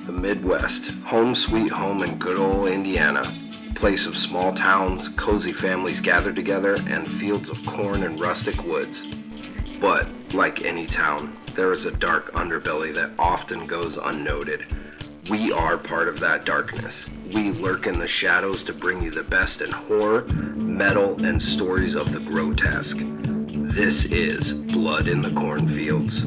The Midwest, home sweet home in good old Indiana. Place of small towns, cozy families gathered together, and fields of corn and rustic woods. But, like any town, there is a dark underbelly that often goes unnoted. We are part of that darkness. We lurk in the shadows to bring you the best in horror, metal, and stories of the grotesque. This is Blood in the Cornfields.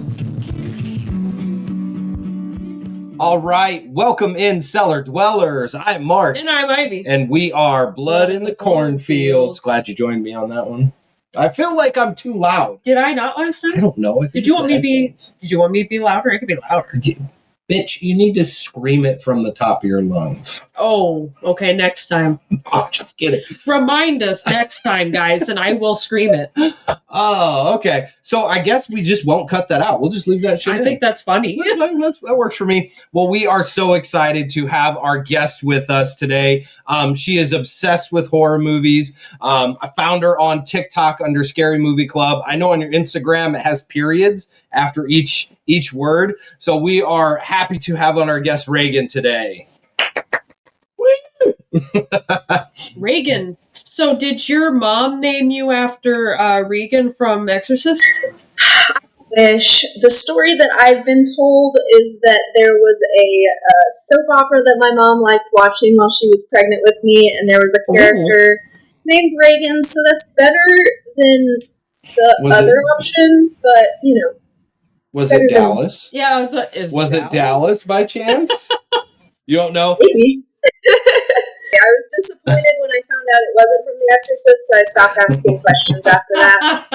All right, welcome in, cellar dwellers. I'm Mark. And I'm Ivy. And we are Blood in the Cornfields. Glad you joined me on that one. I feel like I'm too loud. Did I not last time? I don't know. Did you want me to be louder? It could be louder. Bitch, you need to scream it from the top of your lungs. Oh, okay, next time. Oh, just kidding. Remind us next time, guys, and I will scream it. Oh, okay. So I guess we just won't cut that out. We'll just leave that shit in. I think that's funny. That works for me. Well, we are so excited to have our guest with us today. She is obsessed with horror movies. I found her on TikTok under Scary Movie Club. I know on your Instagram it has periods after each word. So we are happy to have on our guest Reagan today. Reagan. So did your mom name you after Reagan from Exorcist? Wish. The story that I've been told is that there was a soap opera that my mom liked watching while she was pregnant with me, and there was a character named Reagan, so that's better than the other option, but, you know. Was it Dallas? Yeah, was it Dallas by chance? You don't know? Maybe. I was disappointed when I found out it wasn't from The Exorcist, so I stopped asking questions after that.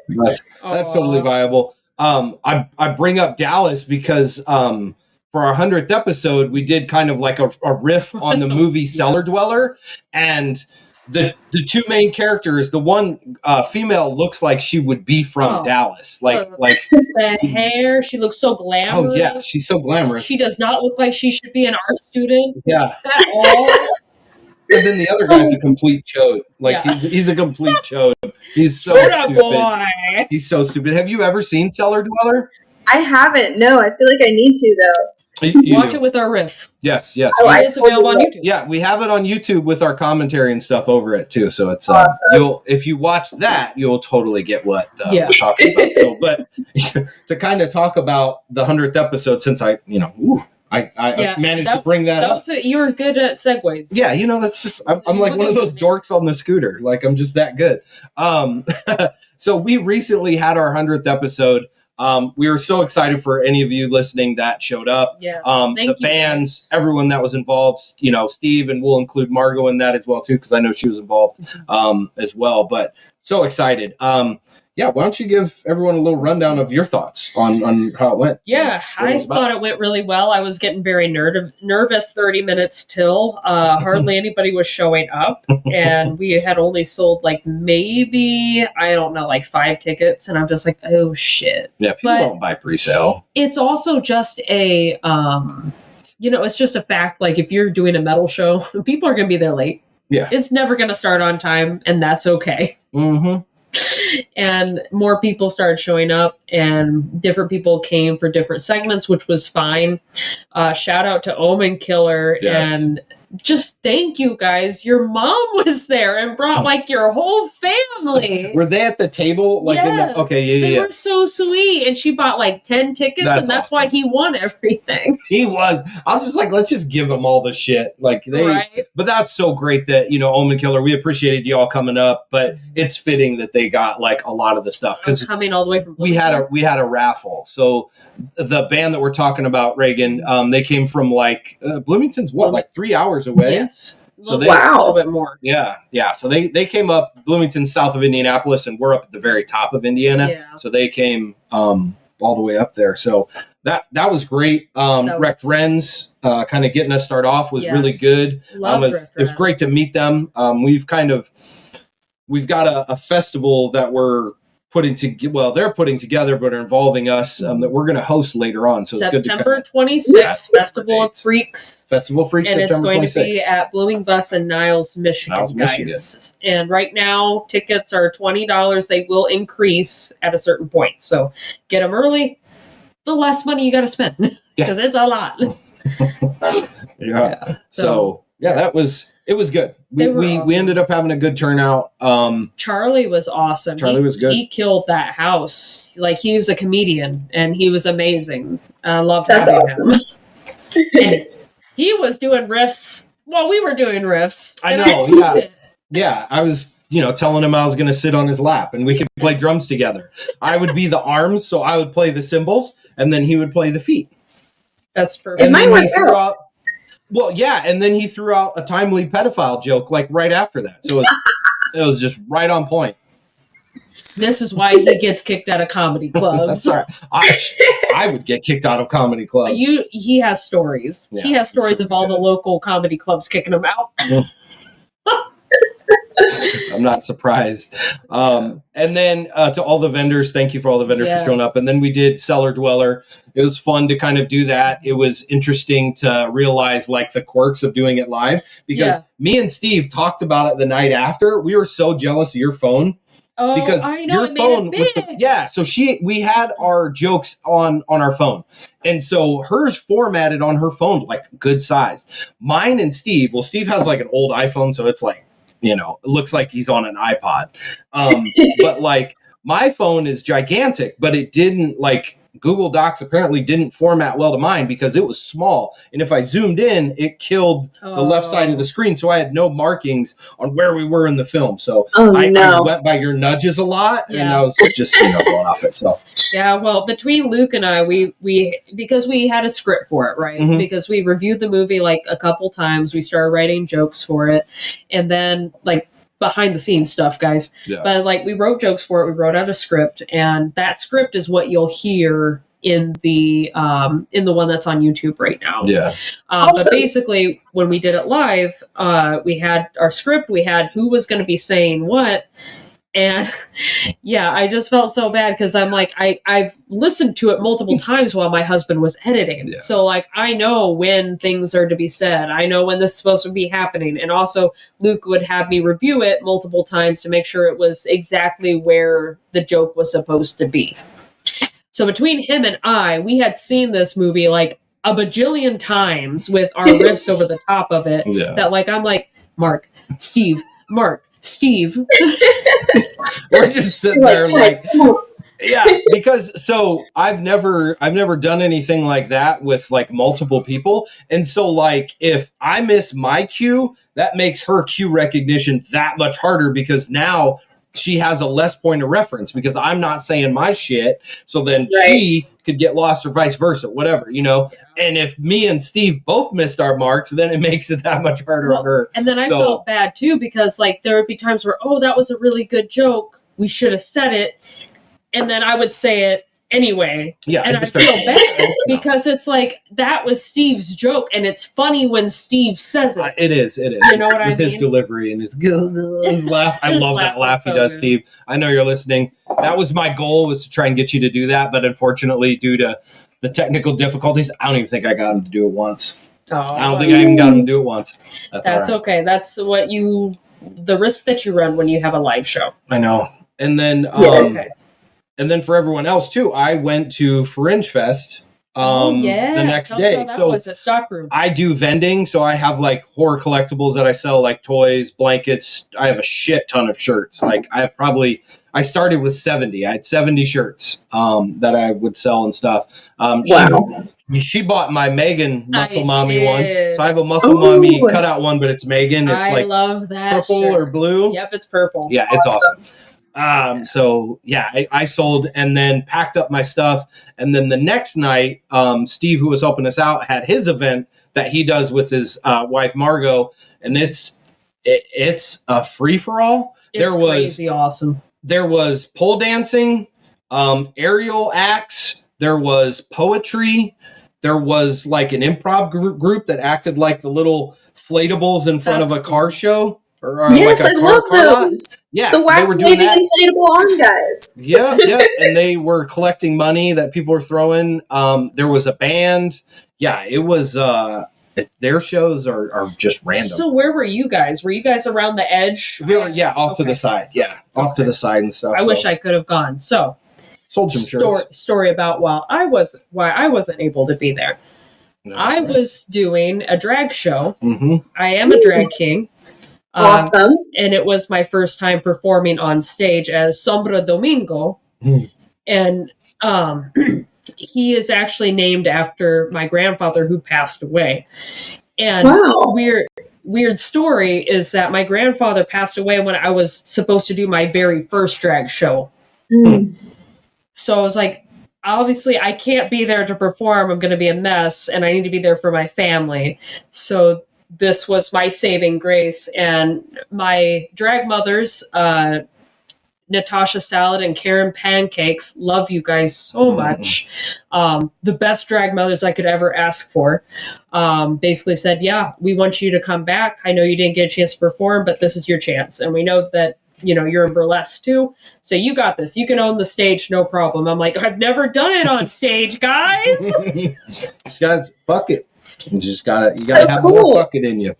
That's totally viable. I bring up Dallas because for our 100th episode, we did kind of like a riff on the movie Cellar Dweller, and the two main characters, the one female looks like she would be from Dallas, like the hair. She looks so glamorous. Oh yeah, she's so glamorous. She does not look like she should be an art student. Yeah, at all. And then the other guy's a complete chode. Like he's a complete chode. He's so stupid. Boy. He's so stupid. Have you ever seen Cellar Dweller? I haven't. No, I feel like I need to though. You Watch it with our riff. Yes. Oh, it's available on YouTube. Yeah, we have it on YouTube with our commentary and stuff over it too. So it's awesome. If you watch that, you'll totally get what we're talking about. So, but to kind of talk about the 100th episode, since I managed to bring that up. You were good at segues. Yeah, that's just I'm like one of those dorks on the scooter. Like I'm just that good. So we recently had our 100th episode. We were so excited for any of you listening that showed up. Yes. The bands, everyone that was involved, Steve, and we'll include Margot in that as well too, because I know she was involved as well. But so excited. Why don't you give everyone a little rundown of your thoughts on how it went? Yeah, I thought it went really well. I was getting very nervous 30 minutes till. Hardly anybody was showing up, and we had only sold maybe, 5 tickets, and I'm just like, oh shit. Yeah, people don't buy pre-sale. It's also just a, it's just a fact, if you're doing a metal show, people are going to be there late. Yeah. It's never going to start on time, and that's okay. Mm-hmm. And more people started showing up, and different people came for different segments, which was fine. Shout out to Omen Killer. Yes. And just thank you guys. Your mom was there and brought your whole family. Were they at the table? Yes. They were so sweet. And she bought 10 tickets, and that's awesome. Why he won everything. He was. I was just like, let's just give them all the shit. Right. But that's so great that, Omen Killer, we appreciated y'all coming up, but it's fitting that they got a lot of the stuff. Because coming all the way from Bloomington. We had a raffle. So the band that we're talking about, Reagan, they came from Bloomington's 3 hours away. Yes. So a little bit more. Yeah. So they came up Bloomington, south of Indianapolis, and we're up at the very top of Indiana. Yeah. So they came all the way up there. So that was great. Wrecked Wrens kind of getting us started off was really good. It was great to meet them. We've got a festival that we're they're putting together, but are involving us that we're going to host later on. So September it's good to 26th, Festival of Freaks. Festival of Freaks, and September 26th. And it's going to be at Blooming Bus in Niles, Michigan, guys. And right now, tickets are $20. They will increase at a certain point. So get them early. The less money you got to spend, because it's a lot. Yeah. So it was good. We awesome. ended up having a good turnout. Charlie was awesome. Charlie was good. He killed that house. Like, he was a comedian and he was amazing. I loved That's having awesome. him. And he was doing riffs while we were doing riffs. I know. Yeah. I was, telling him I was going to sit on his lap and we could play drums together. I would be the arms, so I would play the cymbals, and then he would play the feet. That's perfect. It might work out. Well, yeah, and then he threw out a timely pedophile joke like right after that. So it was just right on point. This is why he gets kicked out of comedy clubs. That's right. I would get kicked out of comedy clubs. He has stories. Yeah, he has stories of all the local comedy clubs kicking him out. I'm not surprised. And then to all the vendors, thank you for all the vendors for showing up. And then we did Cellar Dweller. It was fun to kind of do that. It was interesting to realize like the quirks of doing it live, because me and Steve talked about it the night after. We were so jealous of your phone. Oh, because I know, your phone we had our jokes on our phone, and so hers formatted on her phone like good size. Mine and Steve has like an old iPhone, so it's like, it looks like he's on an iPod. But like my phone is gigantic, but it didn't, like, Google Docs apparently didn't format well to mine because it was small. And if I zoomed in, it killed the left side of the screen. So I had no markings on where we were in the film. So I went by your nudges a lot, and I was just, going off it. So yeah, well, between Luke and I, we because we had a script for it, right? Mm-hmm. Because we reviewed the movie like a couple times. We started writing jokes for it, and then like behind the scenes stuff, guys. Yeah. But like, we wrote jokes for it. We wrote out a script, and that script is what you'll hear in the one that's on YouTube right now. Yeah. But basically, when we did it live, we had our script. We had who was going to be saying what. And I just felt so bad because I'm like, I've listened to it multiple times while my husband was editing. Yeah. So like, I know when things are to be said. I know when this is supposed to be happening. And also Luke would have me review it multiple times to make sure it was exactly where the joke was supposed to be. So between him and I, we had seen this movie like a bajillion times with our riffs over the top of it. Yeah. That like, I'm like, Mark, Steve. We're just sitting there like, because so I've never done anything like that with like multiple people. And so like, if I miss my cue, that makes her cue recognition that much harder, because now she has a less point of reference because I'm not saying my shit. So then she could get lost, or vice versa, whatever, And if me and Steve both missed our marks, then it makes it that much harder on her. And then I felt bad too, because like there would be times where, that was a really good joke. We should have said it. And then I would say it anyway. Yeah. And I feel bad because it's like, that was Steve's joke, and it's funny when Steve says it. It is. You know what I mean? His delivery and his laugh. I love that laugh he does, Steve. I know you're listening. That was my goal, was to try and get you to do that. But unfortunately, due to the technical difficulties, I don't even think I got him to do it once. I don't think I even got him to do it once. That's okay. That's the risk that you run when you have a live show. I know. And then, and then for everyone else too, I went to Fringe Fest the next day. So was a stockroom. I do vending, so I have like horror collectibles that I sell, like toys, blankets. I have a shit ton of shirts. Like I started with 70. I had 70 shirts that I would sell and stuff. She bought my Megan Muscle Mommy one. So I have a Muscle Mommy cutout one, but it's Megan. It's I love that purple shirt. Or blue. Yep, it's purple. Yeah, it's awesome. So I sold and then packed up my stuff. And then the next night, Steve, who was helping us out, had his event that he does with his wife, Margot. And it's a free for all. It's crazy awesome. There was pole dancing, aerial acts. There was poetry. There was like an improv group that acted like the little inflatables in front of a car show. Yes, I love those. Yeah, the wacky waving inflatable arm guys. Yeah, and they were collecting money that people were throwing. There was a band. Yeah, it was. Their shows are just random. So where were you guys? Were you guys around the edge? We were, off to the side. Yeah, off to the side and stuff. I wish I could have gone. So sold some shirts. Story about why I wasn't able to be there. I was doing a drag show. Mm-hmm. I am a drag king. Awesome. And it was my first time performing on stage as Sombra Domingo. And he is actually named after my grandfather who passed away. And weird story is that my grandfather passed away when I was supposed to do my very first drag show. So I was like, obviously I can't be there to perform. I'm going to be a mess and I need to be there for my family. So this was my saving grace. And my drag mothers, Natasha Salad and Karen Pancakes, love you guys so much. The best drag mothers I could ever ask for. Basically said, yeah, we want you to come back. I know you didn't get a chance to perform, but this is your chance. And we know that, you know, you're in burlesque too. So you got this. You can own the stage, no problem. I'm like, I've never done it on stage, guys. Guys, fuck it. You gotta have more fuck it in you.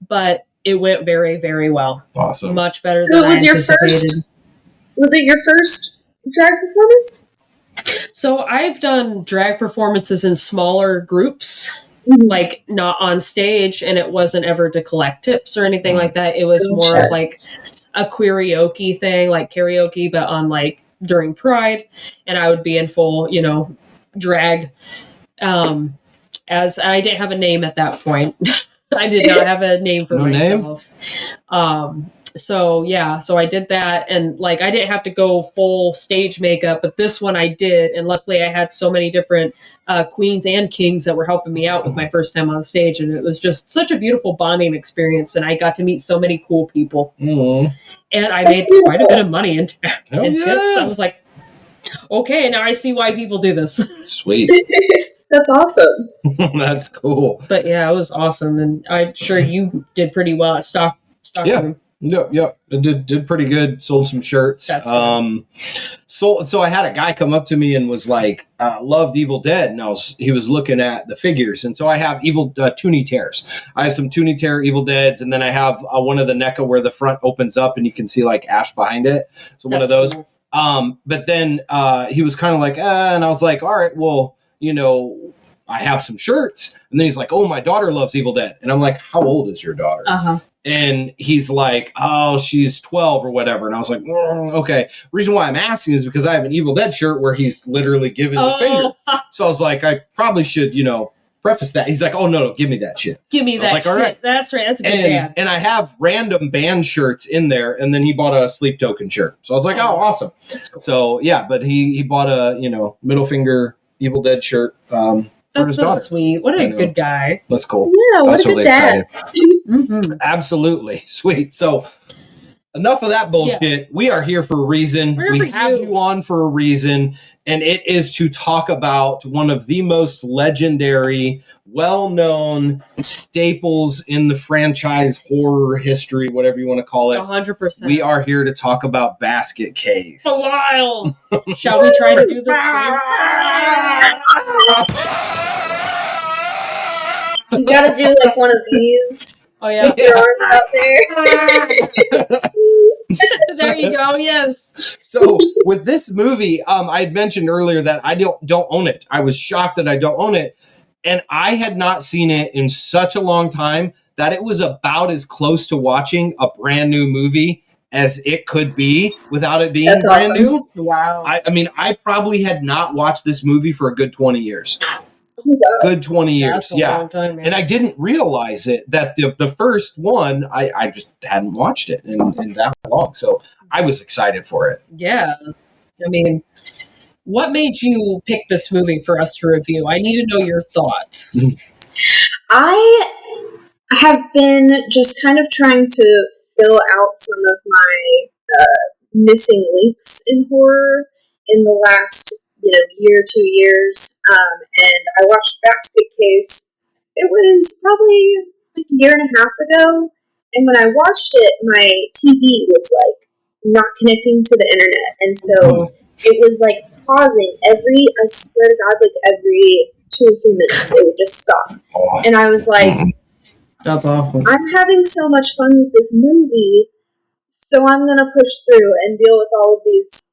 But it went very, very well. Awesome. Much better than I anticipated. Was it your first drag performance? So I've done drag performances in smaller groups, like not on stage, and it wasn't ever to collect tips or anything like that. It was more of like a karaoke thing, like karaoke, but on like during Pride, and I would be in full, you know, drag. As I didn't have a name at that point. I did not have a name for myself. So I did that, and like I didn't have to go full stage makeup, but this one I did, and luckily I had so many different queens and kings that were helping me out with my first time on stage, and it was just such a beautiful bonding experience, and I got to meet so many cool people, and I made quite a bit of money in tips. I was like, okay, now I see why people do this. Sweet. That's awesome. That's cool. But yeah, it was awesome, and I'm sure you did pretty well at Stockroom. Yep. It did pretty good. Sold some shirts. That's so I had a guy come up to me and was like, loved Evil Dead, and he was looking at the figures, and so I have Toonie Tears. I have some Toonie Tear Evil Deads, and then I have one of the NECA where the front opens up and you can see like ash behind it. So one of those. Cool. But then he was kind of like, and I was like, all right, well, you know, I have some shirts. And then he's like, oh, my daughter loves Evil Dead. And I'm like, how old is your daughter? And he's like, oh, she's 12 or whatever. And I was like, okay. Reason why I'm asking is because I have an Evil Dead shirt where he's literally giving the finger. So I was like, I probably should, you know, preface that. He's like, oh, no, give me that shit. Give me that shit. All right. That's right. That's a good dad. And I have random band shirts in there. And then he bought a Sleep Token shirt. So I was like, oh, awesome. That's cool. So, yeah, but he bought a, you know, middle finger Evil Dead shirt. That's so sweet. What a good guy. That's cool. Yeah, what a good dad. Absolutely. Sweet. So enough of that bullshit. Yeah. We are here for a reason. We have you on for a reason. And it is to talk about one of the most legendary, well-known staples in the franchise horror history, whatever you want to call it. 100%. We are here to talk about Basket Case. A while. Shall we try to do this? You gotta do like one of these. Oh yeah. With your arms out there. There you go. Yes. So with this movie, I had mentioned earlier that I don't own it. I was shocked that I don't own it, and I had not seen it in such a long time that it was about as close to watching a brand new movie as it could be without it being brand new. Wow. I mean, I probably had not watched this movie for a good 20 years. Good 20 years. That's a long time, man. And I didn't realize it that the first one, I just hadn't watched it in that long. So I was excited for it. Yeah. I mean, what made you pick this movie for us to review? I need to know your thoughts. I have been just kind of trying to fill out some of my missing links in horror in the last year, 2 years, and I watched Basket Case. It was probably like a year and a half ago, and when I watched it, my TV was like not connecting to the internet, and so it was like pausing I swear to God, like every 2 or 3 minutes, it would just stop, and I was like, that's awful. I'm having so much fun with this movie, so I'm gonna push through and deal with all of these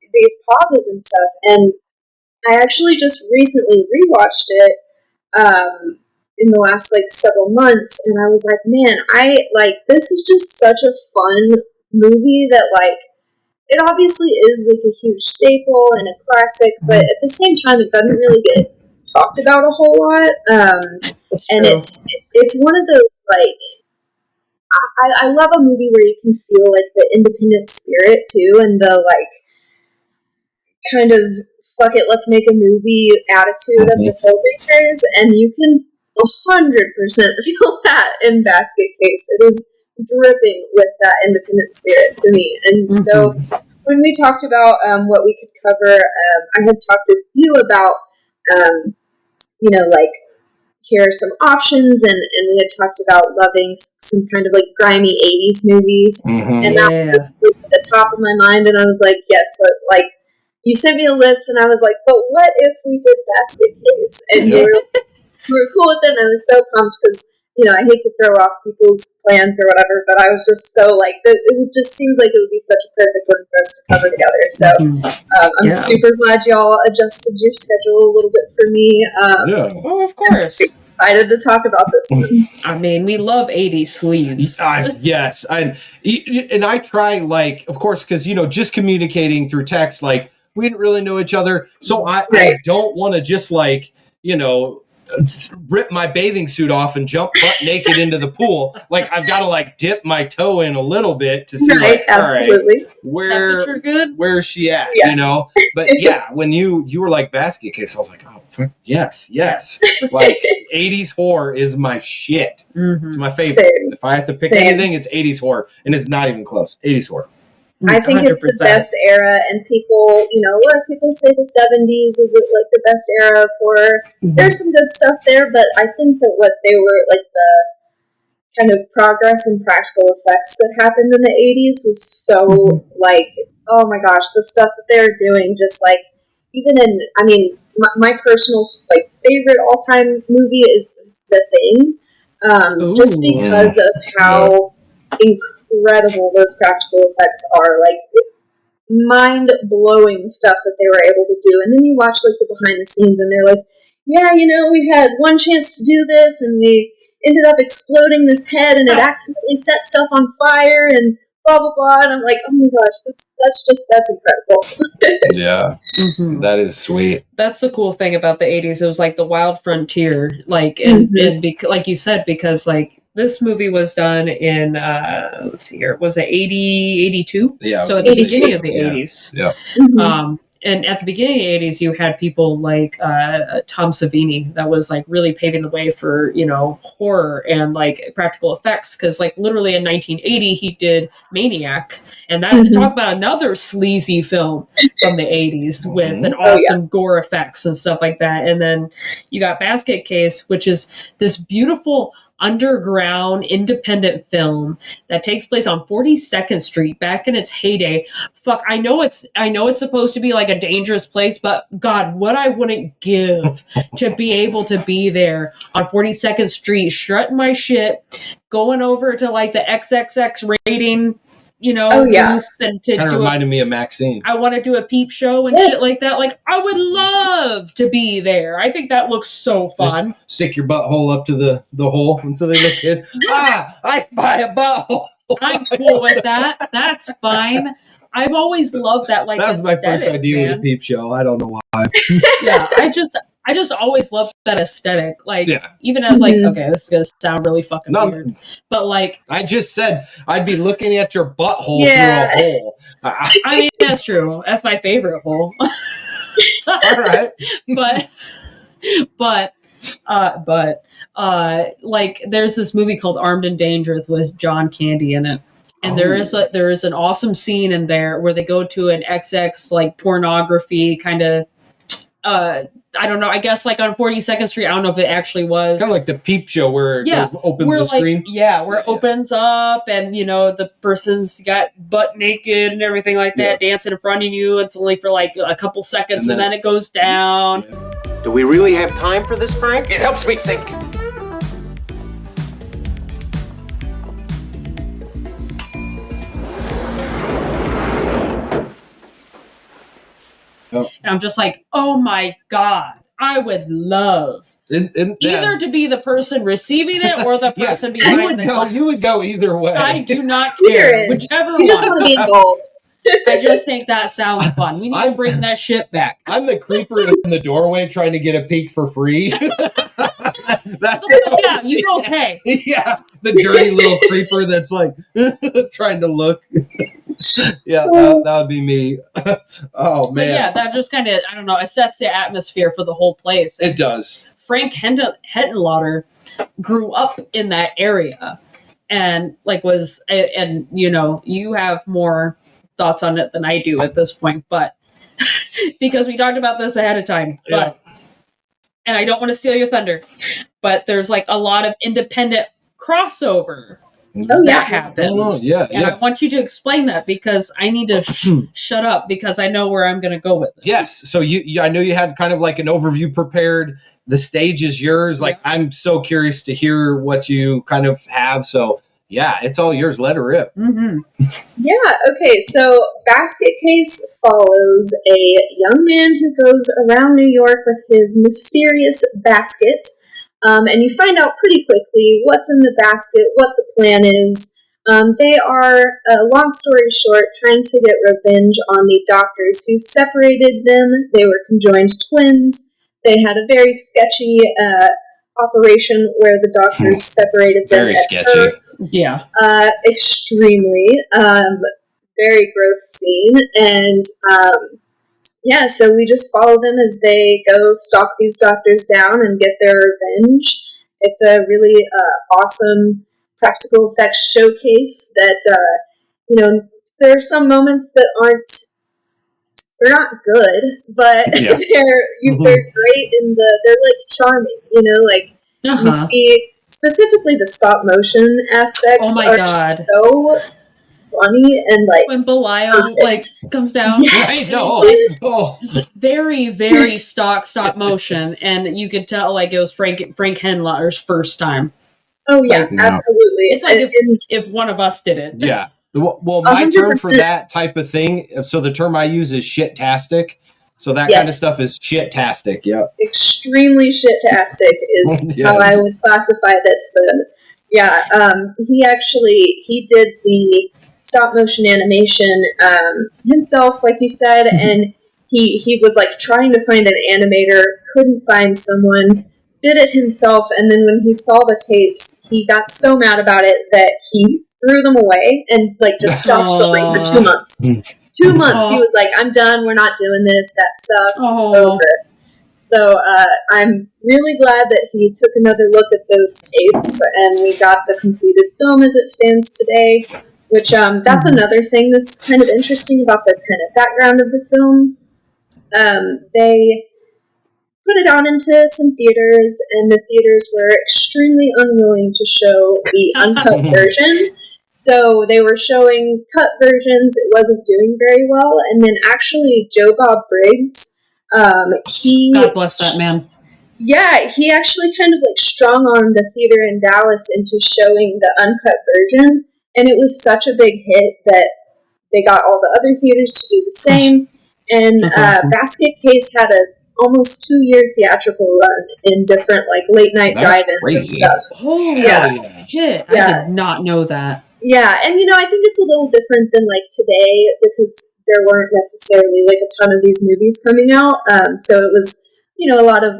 pauses and stuff, and I actually just recently rewatched it, in the last like several months, and I was like, man, this is just such a fun movie that like it obviously is like a huge staple and a classic, but at the same time, it doesn't really get talked about a whole lot. And it's one of those like I love a movie where you can feel like the independent spirit too, and the like kind of fuck it, let's make a movie attitude of the filmmakers, and you can 100% feel that in Basket Case. It is dripping with that independent spirit to me. And so when we talked about what we could cover, I had talked with you about, like, here are some options, and we had talked about loving some kind of like grimy 80s movies, and that was at the top of my mind, and I was like, yes, like, you sent me a list, and I was like, but what if we did Basket Case? And you were cool with it, and I was so pumped because, I hate to throw off people's plans or whatever, but I was just so like, it just seems like it would be such a perfect one for us to cover together. So I'm super glad y'all adjusted your schedule a little bit for me. Oh, of course. I'm super excited to talk about this one. I mean, we love 80s sleaze. Yes. And I try, like, of course, because, just communicating through text, like, we didn't really know each other. So I don't want to just, like, rip my bathing suit off and jump butt naked into the pool. Like, I've got to like dip my toe in a little bit to see like, absolutely. Where's she at? But when you were like Basket Case, I was like, oh fuck, yes. Like 80s horror is my shit. It's my favorite. Same. If I have to pick anything, it's 80s horror, and it's not even close. 80s horror. I think 100%. It's the best era, and people, a lot of people say the 70s is like the best era of horror. There's some good stuff there, but I think that what they were, like the kind of progress and practical effects that happened in the 80s was so, like, oh my gosh, the stuff that they were doing, just like, even in, I mean, my personal, like, favorite all-time movie is The Thing, just because of how incredible those practical effects are, like mind-blowing stuff that they were able to do. And then you watch like the behind the scenes and they're like, we had one chance to do this and we ended up exploding this head and it accidentally set stuff on fire and blah blah blah. And I'm like, oh my gosh, that's incredible. That is sweet. That's the cool thing about the 80s. It was like the wild frontier, like and like you said, because like this movie was done in, let's see here, was it 80, 82? Yeah. So at the beginning of the 80s. Yeah. And at the beginning of the 80s, you had people like Tom Savini that was like really paving the way for, horror and like practical effects. Because like literally in 1980, he did Maniac. And that's talk about another sleazy film from the 80s with an awesome gore effects and stuff like that. And then you got Basket Case, which is this beautiful underground independent film that takes place on 42nd Street back in its heyday. Fuck, I know it's supposed to be like a dangerous place, but God, what I wouldn't give to be able to be there on 42nd Street, strutting my shit, going over to like the XXX rating, and to kind of reminded me of Maxine. I want to do a peep show and shit like that. Like, I would love to be there. I think that looks so fun. Just stick your butthole up to the hole until they look good. I spy a butthole. I'm cool with that. That's fine. I've always loved that. Like, that was my first idea with a peep show. I don't know why. I just always loved that aesthetic. Like, even as like, okay, this is gonna sound really fucking weird, but like, I just said I'd be looking at your butthole through a hole. I mean, that's true. That's my favorite hole. All right, but like, there's this movie called Armed and Dangerous with John Candy in it. And there is an awesome scene in there where they go to an XX like pornography kind of I don't know, I guess like on 42nd Street, I don't know if it actually was. Kind of like the peep show where it opens the screen. Yeah, where it opens up and, the person's got butt naked and everything like that, dancing in front of you. It's only for like a couple seconds and then it goes down. Do we really have time for this, Frank? It helps me think. And I'm just like, oh my God, I would love either to be the person receiving it or the person behind the glass. You would go either way. I do not care. Whichever one. You just want to be involved. I just think that sounds fun. We need to bring that shit back. I'm the creeper in the doorway trying to get a peek for free. Yeah, you don't pay. Yeah, the dirty little creeper that's like trying to look. Yeah, that would be me. Oh, man. But yeah, that just kind of, I don't know, it sets the atmosphere for the whole place. It does. Frank Hentenlotter grew up in that area and you have more thoughts on it than I do at this point, but because we talked about this ahead of time, but and I don't want to steal your thunder, but there's like a lot of independent crossover that happened. I want you to explain that because I need to shut up because I know where I'm going to go with it. Yes. So I know you had kind of like an overview prepared. The stage is yours. Like, I'm so curious to hear what you kind of have. So yeah, it's all yours. Let her rip. Mm-hmm. Yeah, okay, so Basket Case follows a young man who goes around New York with his mysterious basket, and you find out pretty quickly what's in the basket, what the plan is. They are, long story short, trying to get revenge on the doctors who separated them. They were conjoined twins. They had a very sketchy operation where the doctors separated them very at sketchy. birth. Yeah. Extremely. Very gross scene. And so we just follow them as they go stalk these doctors down and get their revenge. It's a really awesome practical effects showcase that, there are some moments that they're not good, but they're great they're like charming, you see specifically the stop motion aspects so funny and like when Belial comes down. Yes. Very, very stop motion, and you could tell it was Frank Henlotter's first time. Oh yeah, absolutely. It's like if one of us did it. Yeah. Well, my 100%. Term for that type of thing, so the term I use is shit-tastic. So that kind of stuff is shit-tastic, yep. Extremely shit-tastic is how I would classify this film. Yeah, he did the stop-motion animation himself, like you said, and he was trying to find an animator, couldn't find someone, did it himself, and then when he saw the tapes, he got so mad about it that he threw them away and just stopped filming for 2 months. 2 months. He was like, I'm done. We're not doing this. That sucked. It's over. So I'm really glad that he took another look at those tapes and we got the completed film as it stands today, which that's another thing that's kind of interesting about the kind of background of the film. They put it out into some theaters and the theaters were extremely unwilling to show the uncut version. So they were showing cut versions. It wasn't doing very well. And then actually Joe Bob Briggs, God bless that man. Yeah, he actually kind of strong-armed a theater in Dallas into showing the uncut version. And it was such a big hit that they got all the other theaters to do the same. And awesome. Basket Case had a almost 2-year theatrical run in different late-night drive-ins and stuff. Holy shit. I did not know that. Yeah, and I think it's a little different than today because there weren't necessarily a ton of these movies coming out. So it was, a lot of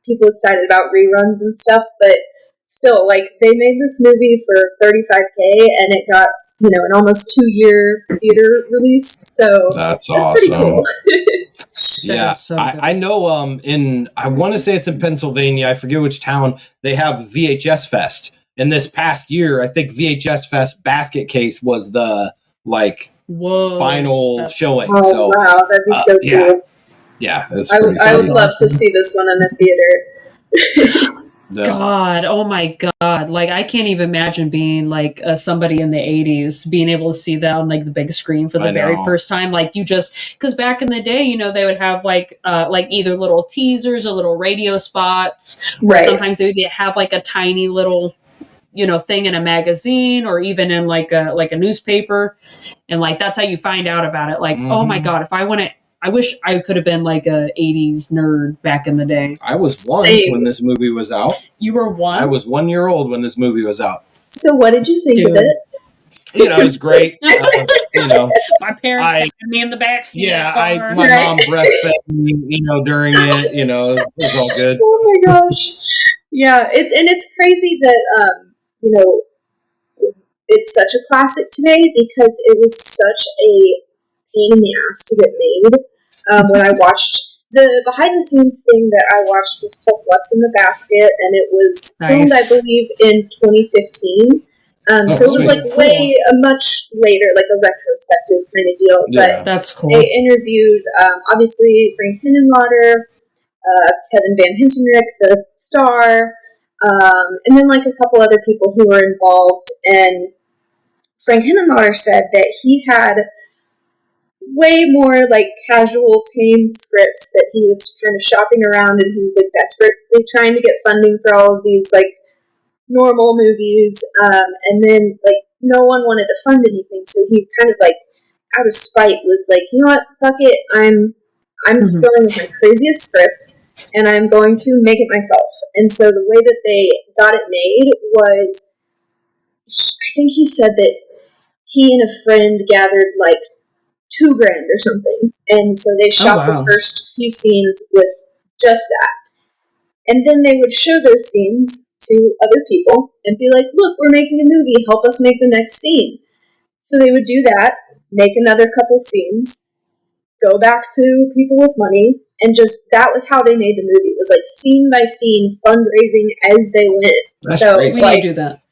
people excited about reruns and stuff, but still they made this movie for $35,000 and it got, an almost 2-year theater release. So that's awesome. Pretty cool. Yeah, so I know I want to say it's in Pennsylvania, I forget which town, they have VHS Fest. And this past year, I think VHS Fest Basket Case was the final showing. Oh, so, wow, that'd be so cool. Yeah, I would love to see this one in the theater. God, oh my God. I can't even imagine being somebody in the 80s, being able to see that on the big screen for the very first time. Because back in the day, they would have either little teasers or little radio spots. Right. Or sometimes they would have a tiny little thing in a magazine or even in a newspaper. And that's how you find out about it. Oh my God, if I want to I wish I could have been like a 80s nerd back in the day. I was one when this movie was out. You were one? I was 1 year old when this movie was out. So what did you think of it? It was great. My parents had me in the backseat. Yeah, my mom breastfed me, during it. It was all good. Oh my gosh. Yeah, it's crazy that it's such a classic today because it was such a pain in the ass to get made. When I watched the behind the scenes thing that I watched was called What's in the Basket, and it was filmed, I believe, in 2015. So it was way much later, like a retrospective kind of deal. Yeah. But that's cool. They interviewed obviously Frank Henenlotter, Kevin Van Hentenryck, the star, and then like a couple other people who were involved. And Frank Henenlotter said that he had way more like casual, tame scripts that he was kind of shopping around, and he was like desperately trying to get funding for all of these like normal movies, and then like no one wanted to fund anything, so he kind of like out of spite was like, you know what, fuck it, I'm going with my craziest script and I'm going to make it myself. And so the way that they got it made was, I think he said that he and a friend gathered like $2,000 or something, and so they shot the first few scenes with just that. And then they would show those scenes to other people and be like, look, we're making a movie, help us make the next scene. So they would do that, make another couple scenes, go back to people with money, and just, that was how they made the movie. It was like scene by scene, fundraising as they went. That's so crazy. We need to do that.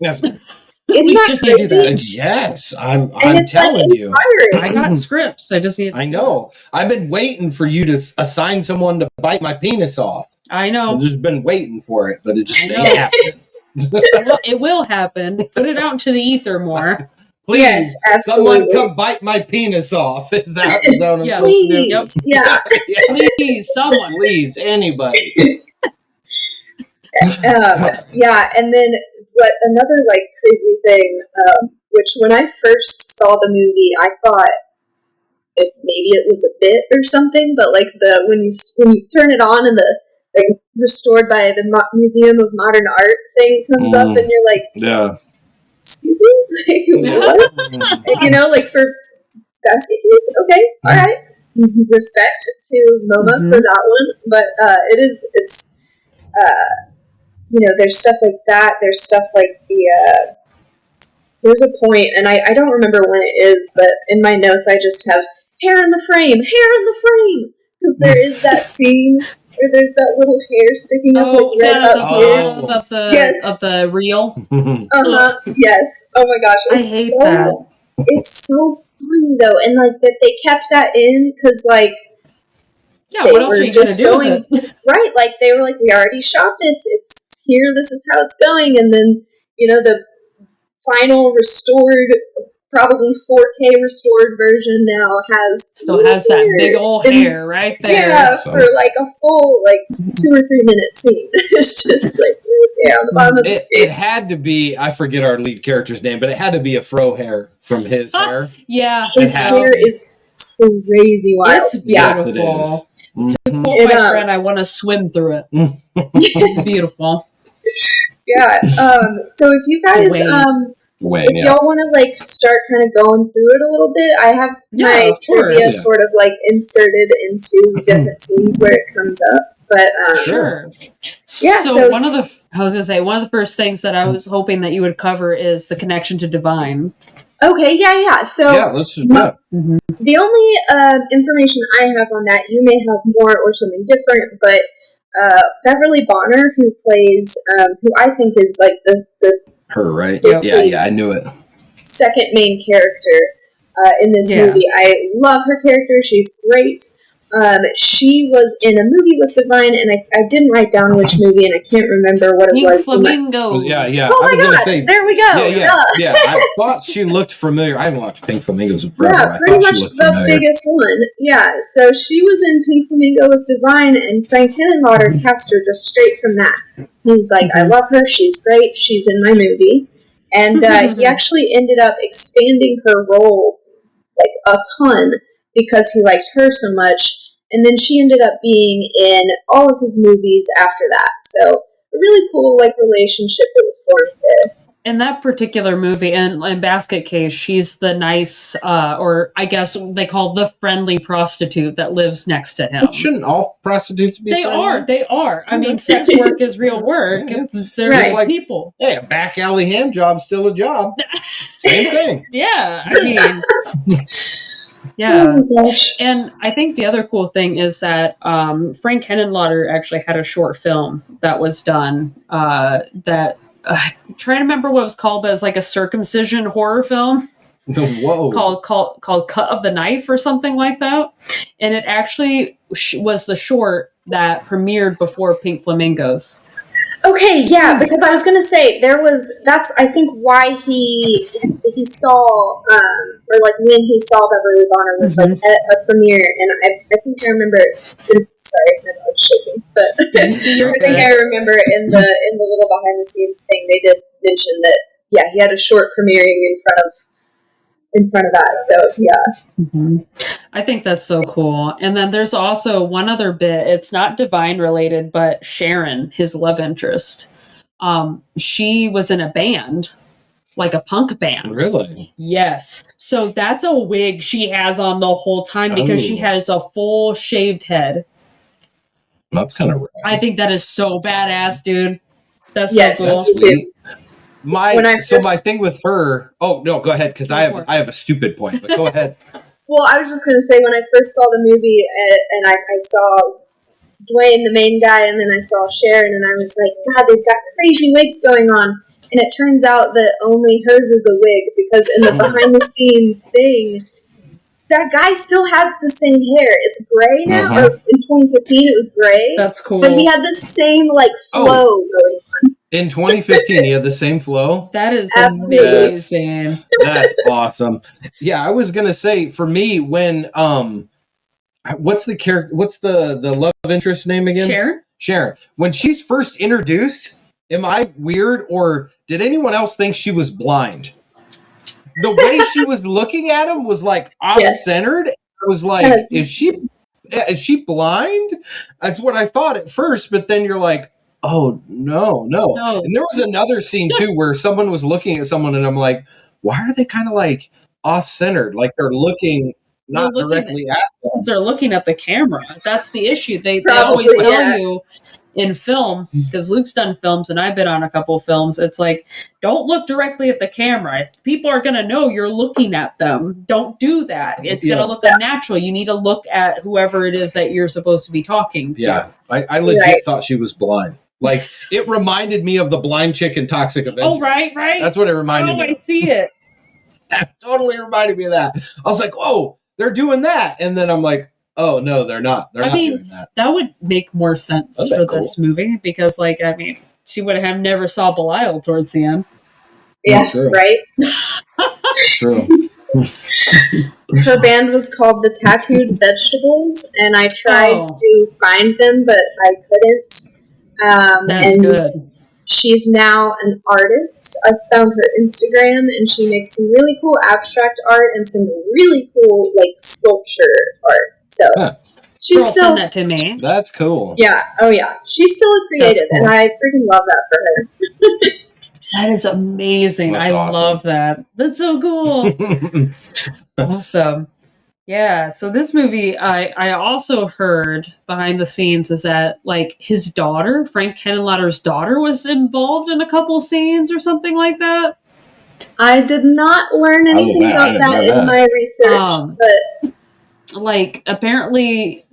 Isn't that just need to do crazy? that. Yes, I'm it's telling you. I got scripts. I just need I know. I've been waiting for you to assign someone to bite my penis off. I know. I've just been waiting for it, but it just ain't happening. It will happen. Put it out into the ether more. Please, yes, absolutely. someone come bite my penis off. Is that what I'm Yeah. supposed to do? Please, yeah. Please, someone. Please, anybody. Yeah, and then what another like crazy thing, which when I first saw the movie, I thought maybe it was a bit or something, but like when you turn it on and the like restored by the Museum of Modern Art thing comes up, and you're like, yeah, excuse me, like, what? Like for Basket Case, okay, all right, respect to MoMA for that one, but it's there's stuff like that. There's stuff like there's a point, and I don't remember when it is, but in my notes I just have hair in the frame, because there is that scene where there's that little hair sticking up like right up here. Of the reel. Yes. Oh my gosh, I hate that. It's so funny though, and like that they kept that in because like. Yeah, what else are you going to do with it? Right, like they were like, we already shot this, it's here, this is how it's going, and then, the final restored, probably 4K restored version now still has that big old hair right there. Yeah, for like a full, 2 or 3 minute scene. It's just like, right there on the bottom of the screen. It had to be, I forget our lead character's name, but it had to be a fro hair from his hair. Yeah. His hair is crazy wild. It's beautiful. Yes, it is. To quote my friend, I want to swim through it. It's beautiful. Yeah. So if you guys, if y'all want to start kind of going through it a little bit, I have my trivia sort of inserted into the different scenes where it comes up. But sure. Yeah. So one of the first things that I was hoping that you would cover is the connection to divine. Okay, yeah. So let's just do it. The only information I have on that, you may have more or something different, but Beverly Bonner, who plays, who I think is the her, right? Yeah, I knew it. Second main character in this movie. I love her character. She's great. She was in a movie with Divine, and I didn't write down which movie, and I can't remember what it was. Flamingo. Yeah. Oh my God! There we go. Yeah. I thought she looked familiar. I haven't watched Pink Flamingos in forever. Yeah, pretty much the biggest one. Yeah, so she was in Pink Flamingo with Divine, and Frank Henenlotter cast her just straight from that. He's like, I love her. She's great. She's in my movie, and he actually ended up expanding her role a ton. because he liked her so much. And then she ended up being in all of his movies after that. So a really cool relationship that was formed there. In that particular movie, in Basket Case, she's the nice, or I guess they call the friendly prostitute that lives next to him. Shouldn't all prostitutes be friendly? They are. I mean, sex work is real work. Yeah. They're Right. Like people. Hey, a back alley hand job's still a job. Same thing. Yeah, I mean, yeah. Oh my gosh. And I think the other cool thing is that Frank Henenlotter actually had a short film that was done I'm trying to remember what it was called, but it's like a circumcision horror film. Whoa. Called Cut of the Knife or something like that. And it actually was the short that premiered before Pink Flamingos. Okay, yeah, because I was gonna say that's I think why he saw or when he saw Beverly Bonner was like a premiere, and I think I remember. Sorry, my dog's shaking, but I think I remember in the little behind the scenes thing they did mention that he had a short premiering in front of that. So yeah. Mm-hmm. I think that's so cool. And then there's also one other bit. It's not Divine related, but Sharon, his love interest, she was in a band, like a punk band. Really? Yes. So that's a wig she has on the whole time because she has a full shaved head. That's kind of rad. I think that is so badass, dude. That's Yes, so cool. me too. My thing with her. Oh no, go ahead because I have a stupid point. But go ahead. Well, I was just going to say when I first saw the movie and I saw Dwayne, the main guy, and then I saw Sharon, and I was like, God, they've got crazy wigs going on. And it turns out that only hers is a wig because in the behind the scenes thing, that guy still has the same hair. It's gray now. Or in 2015, it was gray. That's cool. But he had the same flow going on. In 2015, he had the same flow. That is Absolutely amazing. That's awesome. Yeah, I was gonna say for me when what's the character? What's the love interest name again? Sharon. When she's first introduced, am I weird or did anyone else think she was blind? The way she was looking at him was like off-centered. I was like, is she blind? That's what I thought at first, but then you're like, oh no. And there was another scene too where someone was looking at someone and I'm like, why are they kind of like off-centered? Like they're looking not directly at them. They're looking at the camera. That's the issue. They always tell you in film, because Luke's done films and I've been on a couple of films, it's like, don't look directly at the camera. People are going to know you're looking at them. Don't do that. It's going to look unnatural. You need to look at whoever it is that you're supposed to be talking to. Yeah, I legit thought she was blind. Like, it reminded me of the blind chick in Toxic Avenger. Oh, right. That's what it reminded me of. I see it. That totally reminded me of that. I was like, oh, they're doing that. And then I'm like, oh, no, they're not. They're not doing that. That would make more sense for this movie because, she would have never saw Belial towards the end. Yeah, right? True. Her band was called the Tattooed Vegetables, and I tried to find them, but I couldn't. That's good. She's now an artist. I found her Instagram, and she makes some really cool abstract art and some really cool, sculpture art. So she's still send that to me. That's cool. Yeah. Oh, yeah. She's still a creative, and I freaking love that for her. That is amazing. That's awesome. Love that. That's so cool. Awesome. Yeah. So this movie, I also heard behind the scenes is that his daughter, Frank Henenlotter's daughter, was involved in a couple scenes or something like that. I did not learn anything about that in my research, but apparently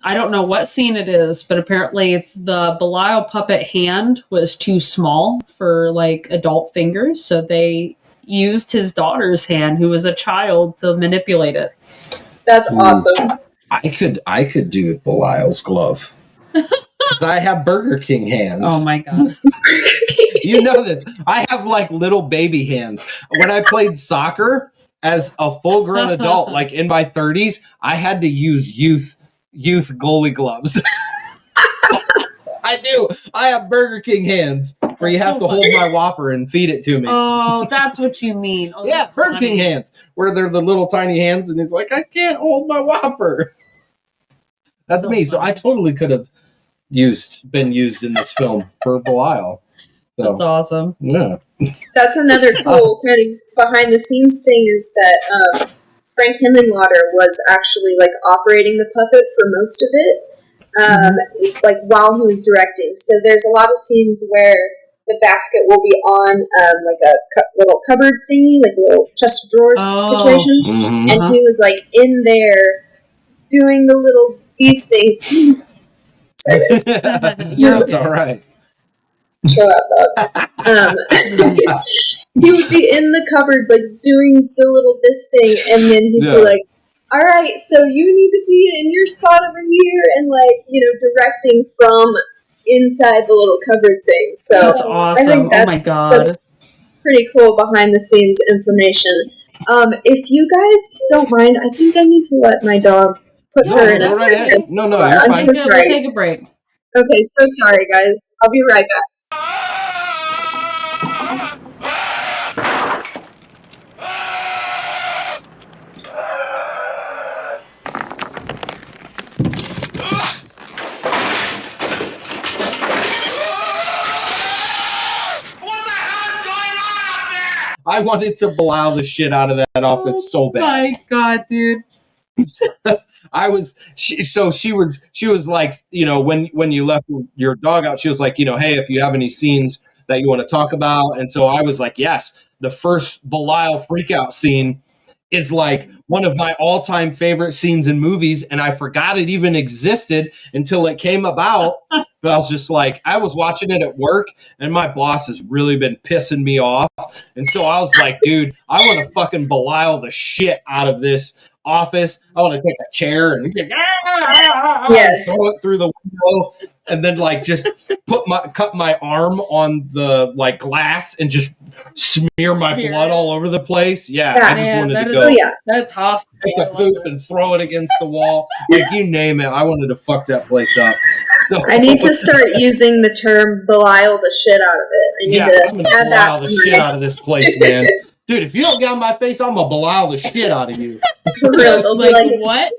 I don't know what scene it is, but apparently the Belial puppet hand was too small for adult fingers, so they used his daughter's hand, who was a child, to manipulate it. That's awesome. I could do Belial's glove. I have Burger King hands. Oh my god. You know that I have little baby hands. When I played soccer as a full-grown adult, in my 30s, I had to use youth goalie gloves. I do. I have Burger King hands. Where you have to hold my Whopper and feed it to me. Oh, that's what you mean. Oh, yeah, Burger King hands, where they're the little tiny hands, and he's like, I can't hold my Whopper. That's so me. Funny. So I totally could have been used in this film for Belial. So, that's awesome. Yeah. That's another cool kind of behind the scenes thing is that Frank Henlingwater was actually like operating the puppet for most of it, like while he was directing. So there's a lot of scenes where the basket will be on like a little cupboard thingy, like a little chest of drawers situation, and he was like in there doing these things. Sorry, that's all right. Chill out, dog. He would be in the cupboard, like, doing this thing, and then he'd be like, all right, so you need to be in your spot over here, and, like, directing from inside the little cupboard thing. So that's awesome. I think oh, my God. That's pretty cool behind-the-scenes information. If you guys don't mind, I think I need to let my dog put her in a No, I'm so sorry. We'll take a break. Okay, so sorry, guys. I'll be right back. I wanted to Belial the shit out of that office so bad. Oh my God, dude. She was like, when you left your dog out, she was like, hey, if you have any scenes that you want to talk about. And so I was like, yes, the first Belial freakout scene is like one of my all-time favorite scenes in movies, and I forgot it even existed until it came about. But I was just like, I was watching it at work, and my boss has really been pissing me off. And so I was like, dude, I want to fucking Belial the shit out of this office. I want to take a chair and throw it through the window, and then like just cut my arm on the like glass and just smear my blood all over the place. I just wanted to go. That's awesome. Take a poop and throw it against the wall. Like you name it, I wanted to fuck that place up. So, I need to start using the term Belial the shit out of it. I need to I'm gonna add Belial the shit out of this place, man. Dude, if you don't get on my face, I'm gonna Belial the shit out of you. For real, they'll be like, what?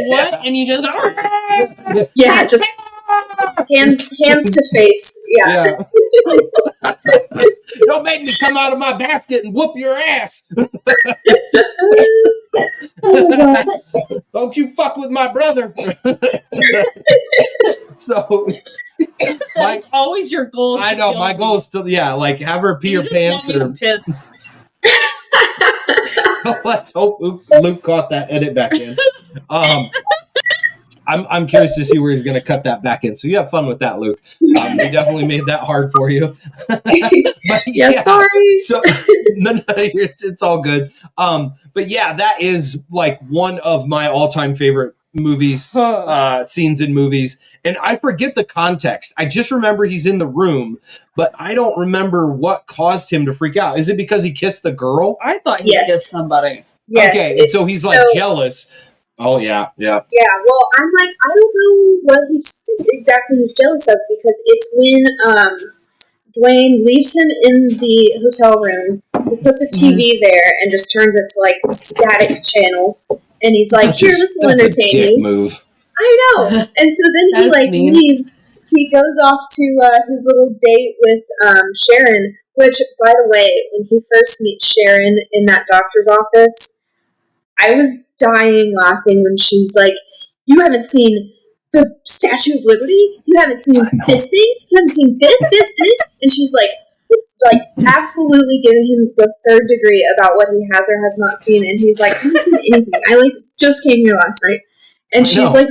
What? And you just just hands to face. Yeah. Don't make me come out of my basket and whoop your ass. Don't you fuck with my brother. So that's always your goal. I know my goal is to like have her pee her pants or piss. Let's hope Luke caught that edit back in. I'm curious to see where he's going to cut that back in. So you have fun with that, Luke. We definitely made that hard for you. Sorry. So no, it's all good. But yeah, that is like one of my all-time favorite movies, scenes in movies. And I forget the context. I just remember he's in the room, but I don't remember what caused him to freak out. Is it because he kissed the girl? I thought he kissed somebody. Yes. Okay, so he's like jealous. Oh, yeah. Yeah, well, I'm like, I don't know what exactly he's jealous of, because it's when Dwayne leaves him in the hotel room, he puts a TV there and just turns it to, like, static channel, and he's like, here, this will entertain you. Move. I know. And so then he, like, leaves. He goes off to his little date with Sharon, which, by the way, when he first meets Sharon in that doctor's office, I was dying laughing when she's like, you haven't seen the Statue of Liberty? You haven't seen this thing? You haven't seen this? And she's like absolutely giving him the third degree about what he has or has not seen. And he's like, I haven't seen anything. I just came here last night. And she's like,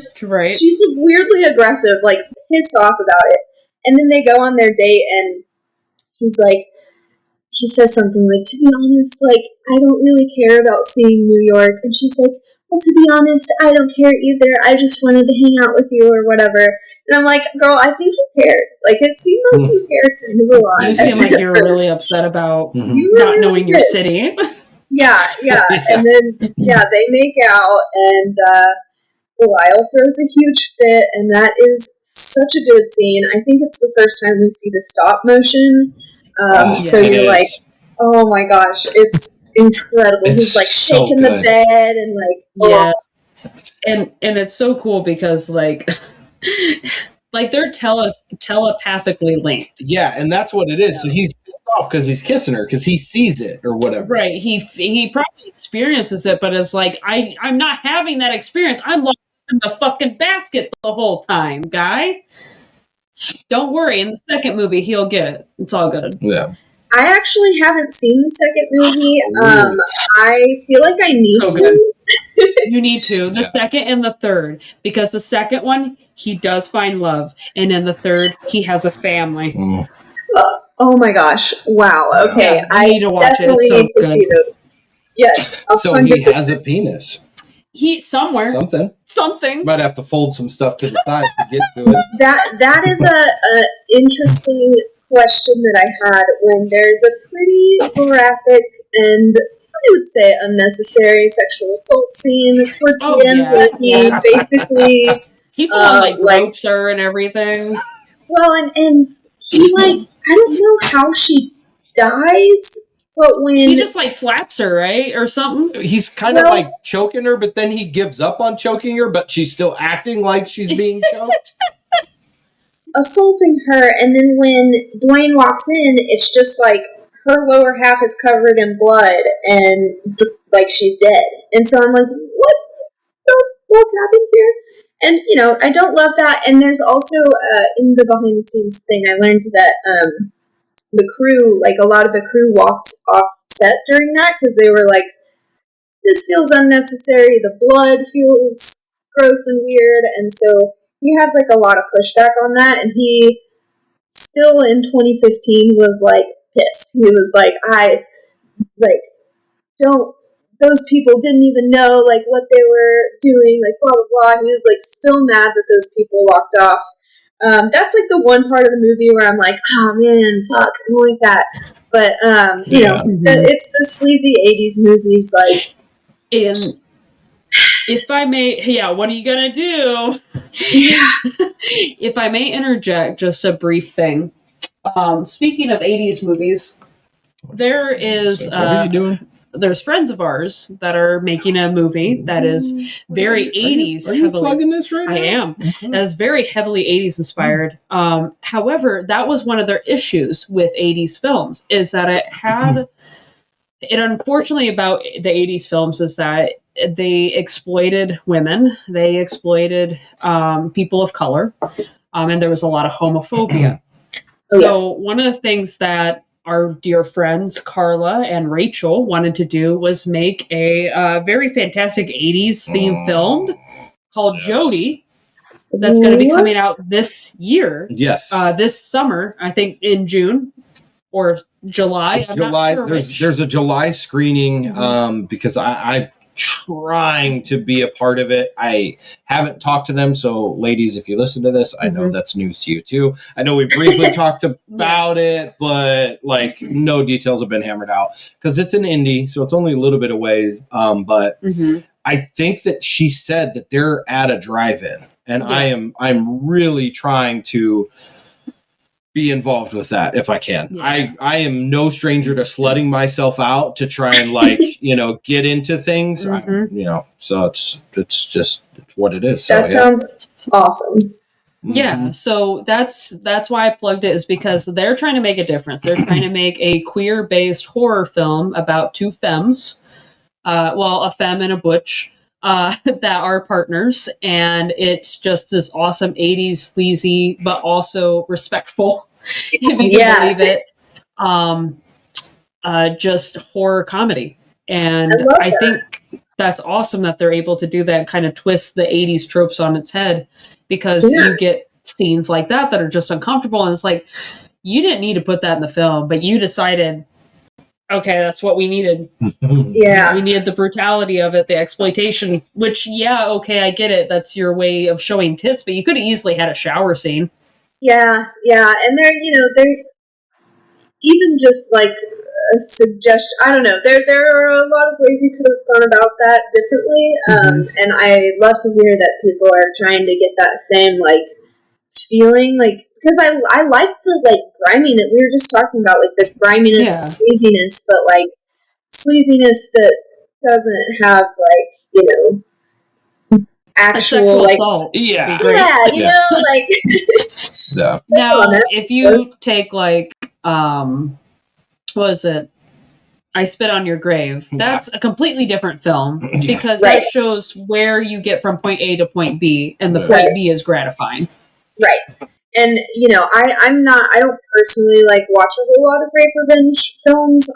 she's weirdly aggressive, like pissed off about it. And then they go on their date and he's like, he says something like, to be honest, like, I don't really care about seeing New York. And she's like, well, to be honest, I don't care either. I just wanted to hang out with you or whatever. And I'm like, girl, I think you cared. Like, it seemed like you cared kind of a lot. You seem like you were really upset about not knowing your city. Yeah. And then, they make out. And Belial throws a huge fit, and that is such a good scene. I think it's the first time we see the stop motion. So you're like, oh my gosh, it's incredible. He's like shaking the bed and like, and it's so cool because like they're telepathically linked. Yeah, and that's what it is. So he's pissed off because he's kissing her because he sees it or whatever. Right. He probably experiences it, but it's like I'm not having that experience. I'm locked in the fucking basket the whole time, guy. Don't worry. In the second movie, he'll get it. It's all good. Yeah. I actually haven't seen the second movie. I feel like I need to. You need to. The second and the third. Because the second one, he does find love. And in the third, he has a family. Oh my gosh. Wow. Okay. Yeah, I need to watch definitely need to see those. Yes. 100%. So he has a penis. Somewhere. Something. Might have to fold some stuff to the side to get to it. That is a interesting question that I had when there's a pretty graphic and I would say unnecessary sexual assault scene towards the end where he basically he put on ropes her and everything. Well, and he I don't know how she dies, but when he just slaps her, right, or something. He's kind of choking her, but then he gives up on choking her, but she's still acting like she's being choked. Assaulting her, and then when Dwayne walks in, it's just her lower half is covered in blood and she's dead. And so I'm like, what the fuck happened here? And I don't love that. And there's also in the behind the scenes thing, I learned that the crew, a lot of the crew walked off set during that because they were like, this feels unnecessary. The blood feels gross and weird, and so he had a lot of pushback on that, and he still in 2015 was pissed. He was I don't, those people didn't even know what they were doing, blah blah blah. He was still mad that those people walked off. That's the one part of the movie where I'm like, oh man, fuck, I don't like that. But it's the sleazy 80s movies and if I may, what are you going to do? If I may interject just a brief thing. Speaking of 80s movies, there is... what are you doing? There's friends of ours that are making a movie that is very 80s. Are you plugging this right now? I am. That is very heavily 80s inspired. However, that was one of their issues with 80s films, is that it had... It unfortunately about the 80s films is that they exploited women, they exploited people of color, and there was a lot of homophobia. So one of the things that our dear friends Carla and Rachel wanted to do was make a very fantastic 80s themed film called Jody that's going to be coming out this year. Yes. This summer, I think in June. Or July. I'm not sure there's a July screening because I'm trying to be a part of it. I haven't talked to them, so ladies, if you listen to this, I know that's news to you too. I know we briefly talked about it, but no details have been hammered out because it's an indie, so it's only a little bit of ways. But I think that she said that they're at a drive-in, and I'm really trying to be involved with that if I can. Yeah. I am no stranger to slutting myself out to try and get into things. So it's just what it is. That sounds awesome. Yeah, so that's why I plugged it, is because they're trying to make a difference. They're trying to make a queer-based horror film about two femmes, a femme and a butch, that are partners, and it's just this awesome 80s sleazy but also respectful, if you can believe it, just horror comedy. And I think that's awesome that they're able to do that and kind of twist the 80s tropes on its head, because you get scenes like that are just uncomfortable, and it's you didn't need to put that in the film, but you decided, okay, that's what we needed. Yeah. We needed the brutality of it, the exploitation, which, okay, I get it. That's your way of showing tits, but you could have easily had a shower scene. Yeah. And they're even just like a suggestion, I don't know. There are a lot of ways you could have gone about that differently. And I love to hear that people are trying to get that same like feeling, like, because I like the like griminess that we were just talking about, like the griminess, the sleaziness, but like sleaziness that doesn't have like, you know, actual like assault. You know, like now if you take like what was it, I Spit on Your Grave, that's a completely different film because that shows where you get from point A to point B, and the point B is gratifying. Right. And, you know, I don't personally, like, watch a whole lot of rape revenge films.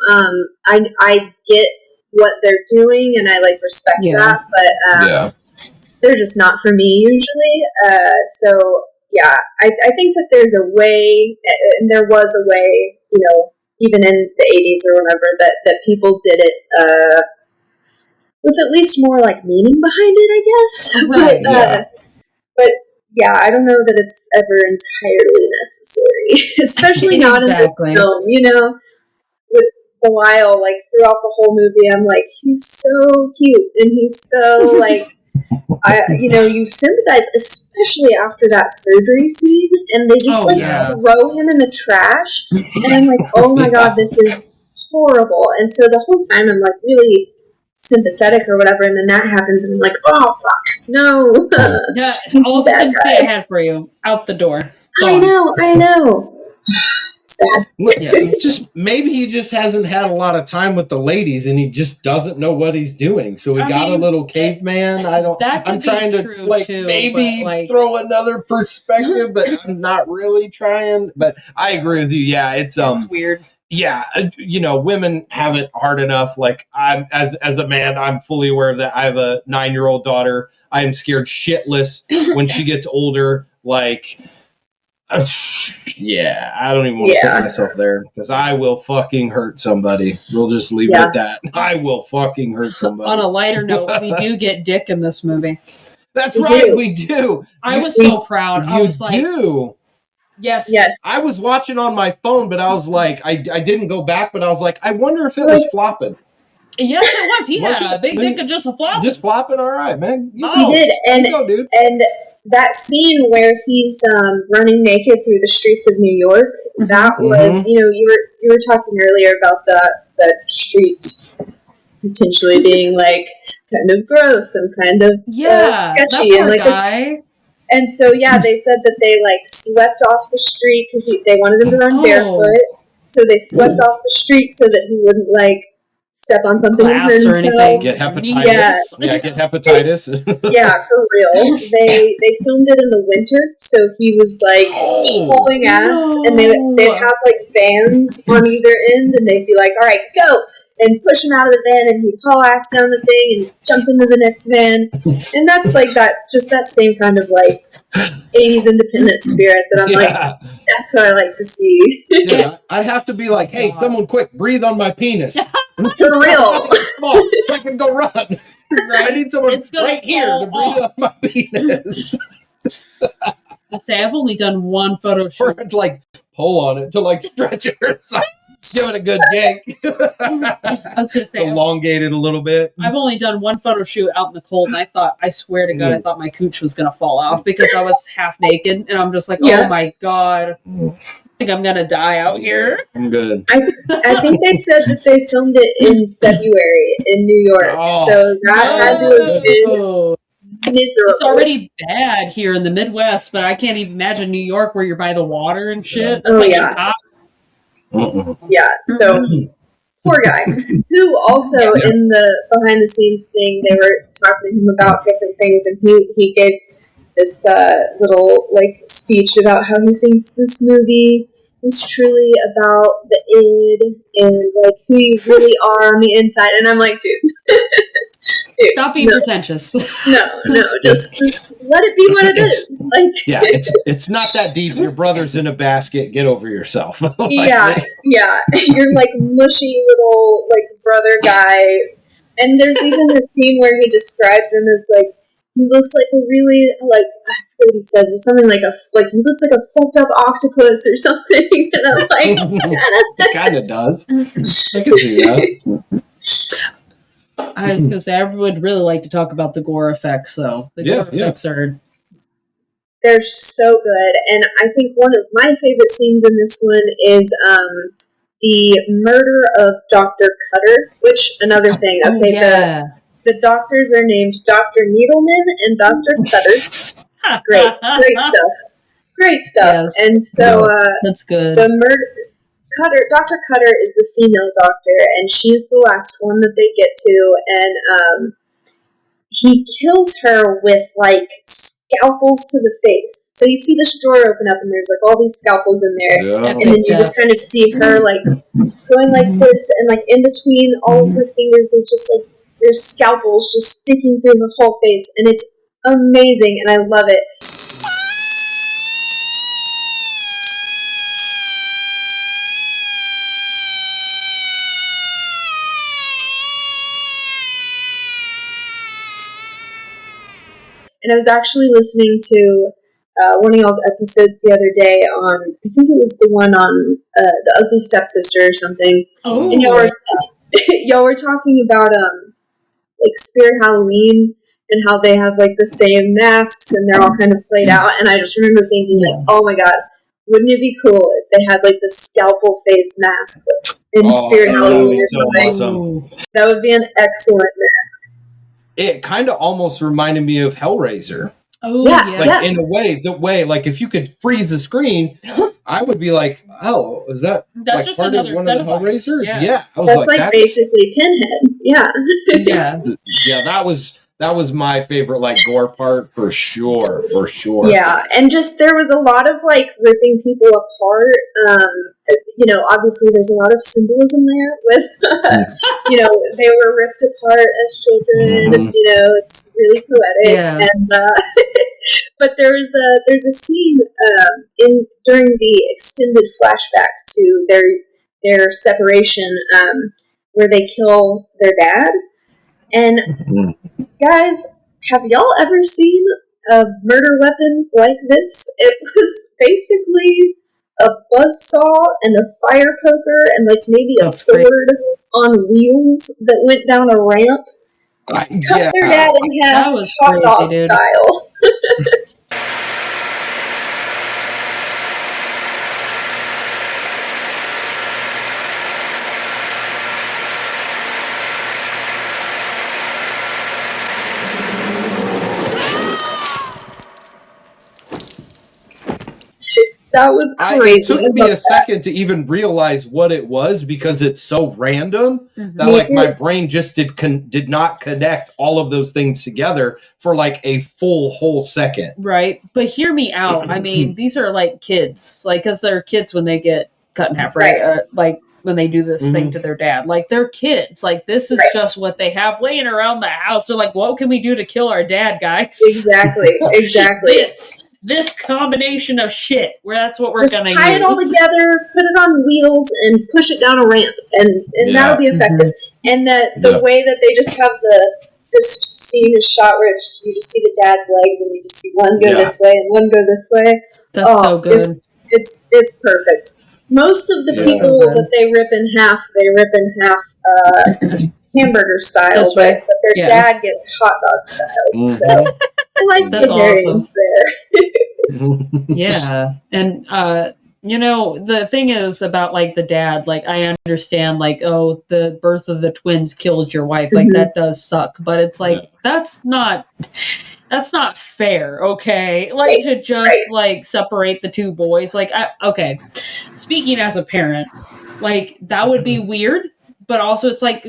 I get what they're doing, and I, like, respect that, but they're just not for me, usually. So, yeah, I think that there's a way, and there was a way, you know, even in the 80s or whatever, that people did it with at least more, like, meaning behind it, I guess. Right, but yeah, I don't know that it's ever entirely necessary, especially not in this film, you know, with Belial, like, throughout the whole movie, I'm like, he's so cute, and he's so, like, you know, you sympathize, especially after that surgery scene, and they just, throw him in the trash, and I'm like, oh my god, this is horrible, and so the whole time I'm, like, really sympathetic or whatever, and then that happens, and I'm like, oh fuck, no. All the sympathy I had for you out the door. Gone. I know. It's bad. Just maybe he just hasn't had a lot of time with the ladies, and he just doesn't know what he's doing. So he got a little caveman. I'm trying to like too, maybe like, throw another perspective, but I'm not really trying. But I agree with you. Yeah, it's weird. Yeah, you know, women have it hard enough. Like I'm, as a man, I'm fully aware of that. I have a 9-year-old daughter. I am scared shitless when she gets older. Like, I don't even want to put myself there because I will fucking hurt somebody. We'll just leave it at that. I will fucking hurt somebody. On a lighter note, we do get dick in this movie. That's right, we do. I was so proud. I was like, Yes. I was watching on my phone, but I was like, I didn't go back, but I was like, I wonder if it was flopping. Yes, it was. He had a big dick of just a flop. Just flopping, all right, man. He did, and that scene where he's running naked through the streets of New York, that was, you know, you were talking earlier about the streets potentially being like kind of gross and kind of sketchy, and like and so, they said that they, like, swept off the street because they wanted him to run barefoot. So they swept off the street so that he wouldn't, like, step on something and hurt himself. Get hepatitis. Get hepatitis. For real. They filmed it in the winter, so he was, like, hauling ass. And they'd have, like, vans on either end, and they'd be like, all right, go! And push him out of the van, and he'd haul ass down the thing and jump into the next van. And that's like that same kind of like 80s independent spirit that I'm like, that's what I like to see. I'd have to be like, hey, someone quick, breathe on my penis. For real. So I can go run. Right. I need someone right here to breathe on my penis. I say I've only done one photo shoot. Or like pull on it to like stretch it or something. Give it a good yank. I was going to say elongate it a little bit. I've only done one photo shoot out in the cold, and I swear to God, I thought my cooch was going to fall off because I was half naked, and I'm just like, oh my God, I think I'm going to die out here. I'm good. I think they said that they filmed it in February in New York, so that had to have been miserable. It's already bad here in the Midwest, but I can't even imagine New York where you're by the water and shit. That's Chicago. Yeah, so poor guy. Who also in the behind the scenes thing, they were talking to him about different things, and he gave this little like speech about how he thinks this movie is truly about the id and like who you really are on the inside. And I'm like, dude, stop being pretentious. No, just let it be what it is. Like, it's not that deep. Your brother's in a basket. Get over yourself. Yeah. You're like mushy little like brother guy. And there's even this scene where he describes him as like he looks like a really, like, I forget what he says, but something like he looks like a fucked up octopus or something. And I'm like, it kind of does. I can see that. I was going to say, I would really like to talk about the gore effects, though. The gore effects are... They're so good. And I think one of my favorite scenes in this one is the murder of Dr. Cutter, which, another thing, okay, the doctors are named Dr. Needleman and Dr. Cutter. Great stuff. Great stuff. Yes. And so that's good. The Dr. Cutter is the female doctor, and she's the last one that they get to, and he kills her with, like, scalpels to the face. So you see this drawer open up, and there's, like, all these scalpels in there, and then you just kind of see her, like, going like this, and, like, in between all of her fingers, there's just, like, there's scalpels just sticking through her whole face, and it's amazing, and I love it. And I was actually listening to one of y'all's episodes the other day on, I think it was the one on The Ugly Stepsister or something. Oh. And y'all were talking about like Spirit Halloween and how they have like the same masks and they're all kind of played out. And I just remember thinking like, oh my god, wouldn't it be cool if they had like the scalpel face mask in Spirit Halloween or something? So awesome. That would be an excellent mask. It kind of almost reminded me of Hellraiser. Oh, yeah. Like, in a way, like, if you could freeze the screen, I would be like, oh, is that like just part of one of the Hellraisers? Yeah. I was that's basically Pinhead. Yeah. Yeah, that was my favorite, like, gore part for sure. Yeah, and just there was a lot of like ripping people apart. You know, obviously there's a lot of symbolism there with, you know, they were ripped apart as children. Mm-hmm. You know, it's really poetic. Yeah. And but there's a scene during the extended flashback to their separation where they kill their dad. And guys, have y'all ever seen a murder weapon like this? It was basically a buzzsaw and a fire poker and like maybe a sword on wheels that went down a ramp. Cut their dad in half, hot dog style. That was crazy. It took me a second to even realize what it was because it's so random that like my brain just did not connect all of those things together for like a whole second. Right. But hear me out. I mean, these are like kids, like, because they're kids when they get cut in half, right? Like when they do this thing to their dad, like they're kids. Like this is just what they have laying around the house. They're like, what can we do to kill our dad, guys? Exactly. This combination of shit, where that's what we're going to use. Just tie it all together, put it on wheels, and push it down a ramp, and that'll be effective. And the way that they just have this scene is shot where you just see the dad's legs, and you just see one go this way and one go this way. That's so good. It's perfect. Most of the people that they rip in half hamburger style, but their dad gets hot dog style. So I like the variance there. Yeah, and you know, the thing is about like the dad, like I understand, like, oh, the birth of the twins killed your wife, like that does suck, but it's like that's not fair, okay? Like to just like separate the two boys, like okay. Speaking as a parent, like that would be weird, but also it's like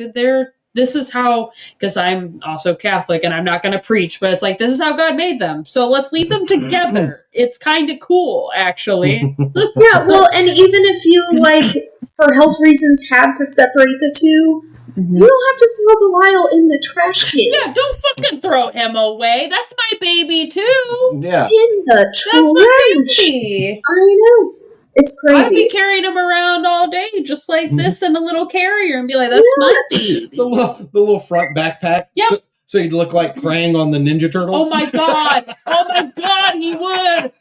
this is how, because I'm also Catholic and I'm not going to preach, but it's like, this is how God made them. So let's leave them together. It's kind of cool, actually. Yeah, well, and even if you, like, for health reasons, had to separate the two, you don't have to throw Belial in the trash can. Yeah, don't fucking throw him away. That's my baby, too. Yeah. In the trash. That's my baby. I know. It's crazy. I'd be carrying him around all day, just like this in a little carrier, and be like, "That's my baby." The little front backpack. Yep. So he'd look like Krang on the Ninja Turtles. Oh my god! He would.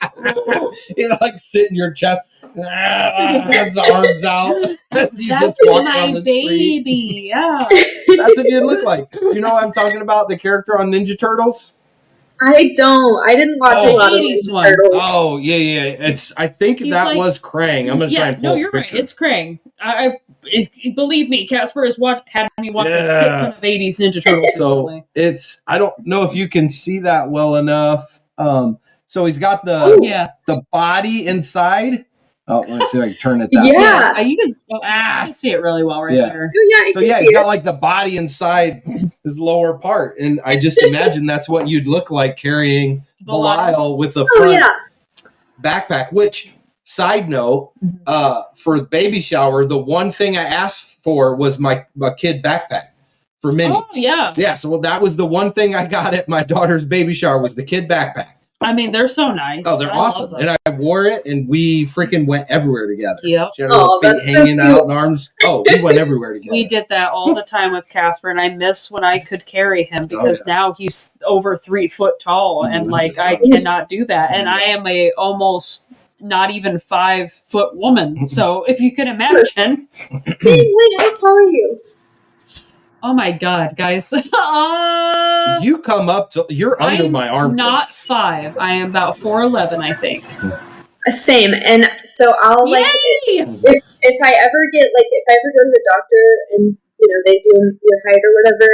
He'd like sit in your chest, has the arms out. That's my baby. Yeah, that's what you look like. You know what I'm talking about? The character on Ninja Turtles. I don't. I didn't watch a lot of Ninja Turtles. Oh yeah. I think He's that was Krang. I'm gonna try and pull. No, you're right. It's Krang. Believe me, Casper has had me watch a ton of 80s Ninja Turtles. So I don't know if you can see that well enough. So he's got the body inside. Oh, let me see if I can turn it down. Yeah. You can see it really well there. Oh, yeah, he's got like the body inside his lower part. And I just imagine that's what you'd look like carrying Belial with a front backpack, which, side note, for the baby shower, the one thing I asked for was my kid backpack for Minnie. Oh, yeah. Yeah, so that was the one thing I got at my daughter's baby shower was the kid backpack. I mean, they're so nice. Oh, they're awesome. And I wore it, and we freaking went everywhere together. Yep. She had her feet hanging out and arms. Oh, we went everywhere together. We did that all the time with Casper, and I miss when I could carry him because now he's over 3 foot tall, and I cannot do that. And I am a almost not even 5 foot woman. So if you can imagine. See, wait, how tall are you? Oh my God, guys. You come up to, you're under my arm. Not 5. I am about 4'11", I think. Same. And so I'll if I ever go to the doctor and, they do your height or whatever,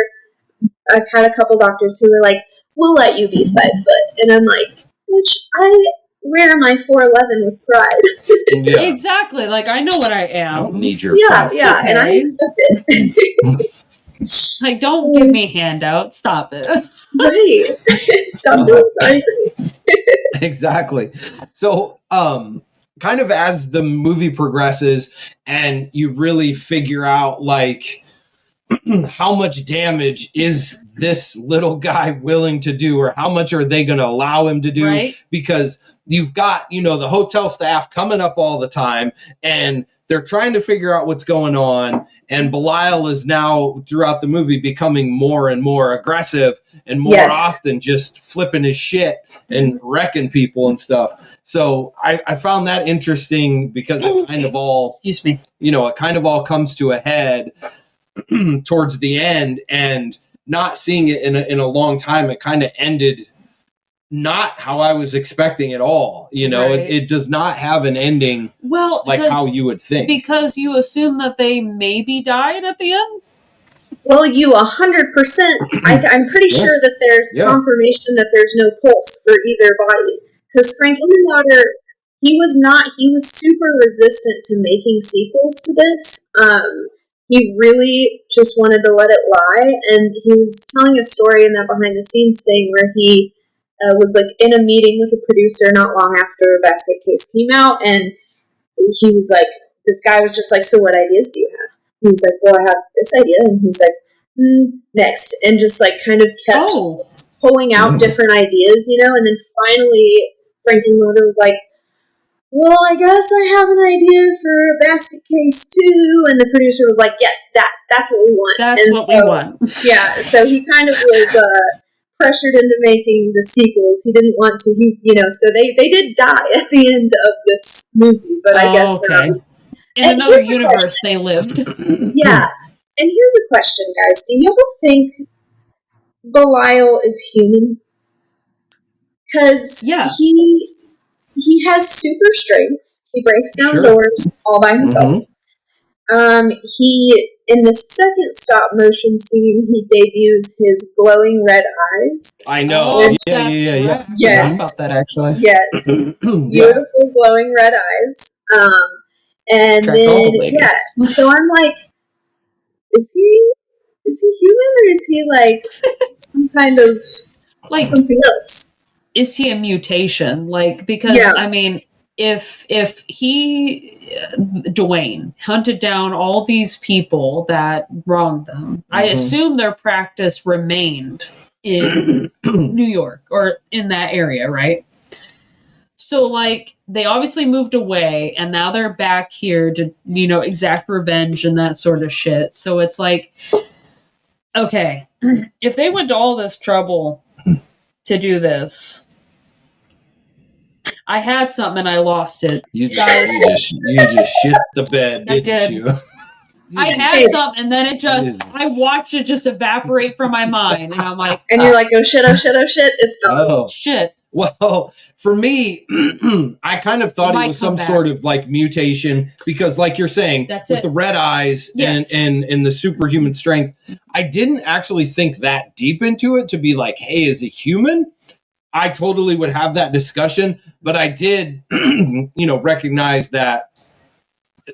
I've had a couple doctors who were like, we'll let you be 5 foot. And I'm like, bitch, I wear my 4'11" with pride. Yeah. Exactly. Like, I know what I am. I don't need your yeah, and I accept it. Like, don't give me handouts. Stop it. Right. Stop feeling sorry for me. Exactly. So, kind of as the movie progresses and you really figure out, how much damage is this little guy willing to do, or how much are they going to allow him to do? Right. Because you've got, the hotel staff coming up all the time, and they're trying to figure out what's going on. And Belial is now, throughout the movie, becoming more and more aggressive and more often just flipping his shit and wrecking people and stuff. So I found that interesting because it kind of all, it kind of all comes to a head towards the end, and not seeing it in a long time. It kind of ended not how I was expecting at all. It does not have an ending how you would think. Because you assume that they maybe died at the end? Well, you 100%. I'm pretty sure that there's confirmation that there's no pulse for either body. Because Frank Henenlotter, he was super resistant to making sequels to this. He really just wanted to let it lie. And he was telling a story in that behind the scenes thing where he was in a meeting with a producer not long after Basket Case came out, and he was like, this guy was just like, so what ideas do you have? He was like, well, I have this idea, and he's like, next, and just kind of kept pulling out different ideas, and then finally Frankenloader was like, well, I guess I have an idea for a Basket Case too, and the producer was like, yes, that's what we want. We want. Yeah, so he kind of was pressured into making the sequels. He didn't want to. So they did die at the end of this movie. But I guess in another universe they lived. Yeah, and here's a question, guys: do y'all think Belial is human? Because he has super strength. He breaks down doors all by himself. He, in the second stop motion scene, he debuts his glowing red eyes. I know. Oh, yeah. Yes. About that, actually. Yes. Beautiful glowing red eyes. And then, so I'm like, is he human, or is he some kind of something else? Is he a mutation? Because I mean, if Dwayne hunted down all these people that wronged them, I assume their practice remained in New York or in that area, right? So they obviously moved away, and now they're back here to exact revenge and that sort of shit. So it's okay, if they went to all this trouble to do this, I had something and I lost it. You just shit the bed, didn't you? I had something and then I watched it just evaporate from my mind, and I'm like, and you're like, oh shit, it's gone. Oh shit. Well, for me, I kind of thought it was some sort of like mutation because, like you're saying, with the red eyes and the superhuman strength, I didn't actually think that deep into it to be like, hey, is it human? I totally would have that discussion, but I did, recognize that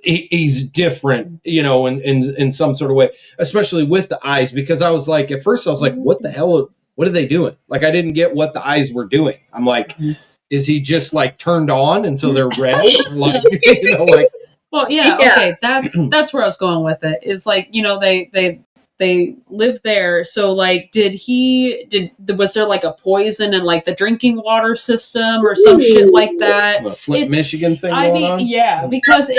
he's different, in some sort of way, especially with the eyes, because I was like, at first I was like, what the hell? What are they doing? Like, I didn't get what the eyes were doing. I'm like, is he just like turned on and so they're red? Like, Well, yeah, okay. That's where I was going with it. Is like, they live there. So like, was there like a poison in like the drinking water system or some shit like that? A Flint, Michigan thing going on? Yeah, because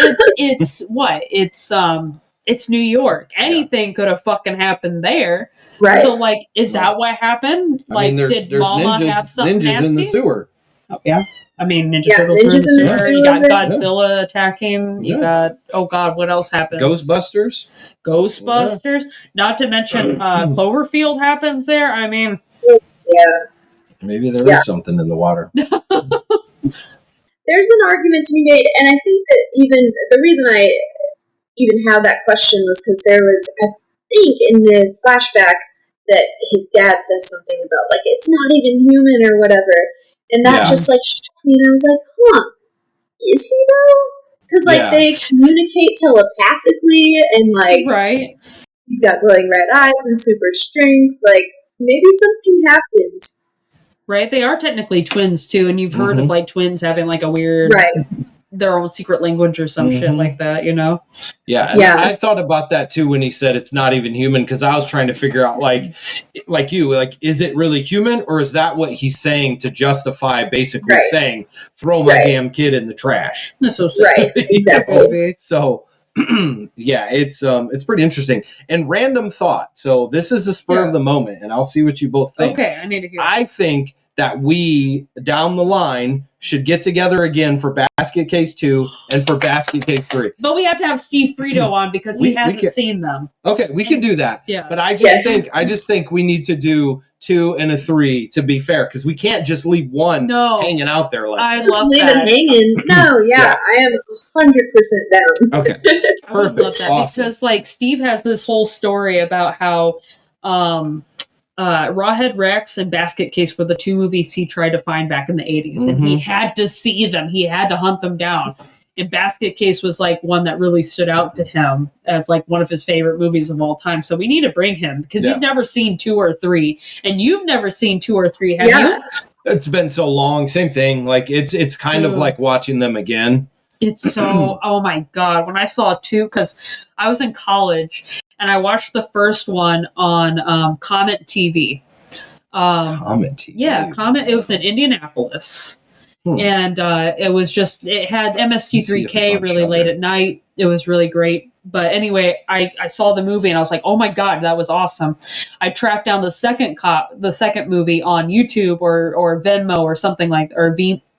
it's New York. Anything could have fucking happened there. Right. So, like, is that what happened? Like, did Mama have something ninjas nasty? in the sewer. Oh, yeah. I mean, Ninja Turtles in the sewer. You got Godzilla attacking. You got, oh God, what else happens? Ghostbusters. Yeah. Not to mention Cloverfield happens there. I mean. Yeah. Maybe there is something in the water. There's an argument to be made, and I think that even the reason I even had that question was because there was, I think, in the flashback that his dad says something about, like, it's not even human or whatever. And that just, like, struck me, and I was like, huh, is he, though? Because, like, they communicate telepathically, and, like, he's got glowing red eyes and super strength. Like, maybe something happened. Right? They are technically twins, too, and you've heard of, like, twins having, like, a weird... their own secret language or some shit like that, Yeah, I thought about that too when he said it's not even human, because I was trying to figure out, like is it really human, or is that what he's saying to justify basically saying throw my damn kid in the trash? That's so sad. Right, exactly. So it's pretty interesting. And random thought. So this is the spur of the moment, and I'll see what you both think. Okay, I need to hear. I think that we down the line should get together again for Basket Case 2 and for Basket Case 3. But we have to have Steve Frito on because he hasn't seen them. Okay, we can do that. Yeah. But I just think we need to do 2 and a 3 to be fair, because we can't just leave one hanging out there like I that. love leave that. it hanging. No, I am 100% down. Okay. Perfect. I would love that awesome. because like Steve has this whole story about how Rawhead Rex and Basket Case were the two movies he tried to find back in the 80s, and he had to see them. He had to hunt them down. And Basket Case was like one that really stood out to him as like one of his favorite movies of all time. So we need to bring him because he's never seen 2 or 3, and you've never seen 2 or 3, have you? It's been so long. Same thing. Like it's kind of like watching them again. It's so, oh my God. When I saw 2, because I was in college and I watched the first one on Comet TV. Comet TV? Yeah, Comet. It was in Indianapolis. And it had MST3K really late at night. It was really great. But anyway, I saw the movie and I was like, oh my God, that was awesome. I tracked down the second movie on YouTube or Venmo or something like,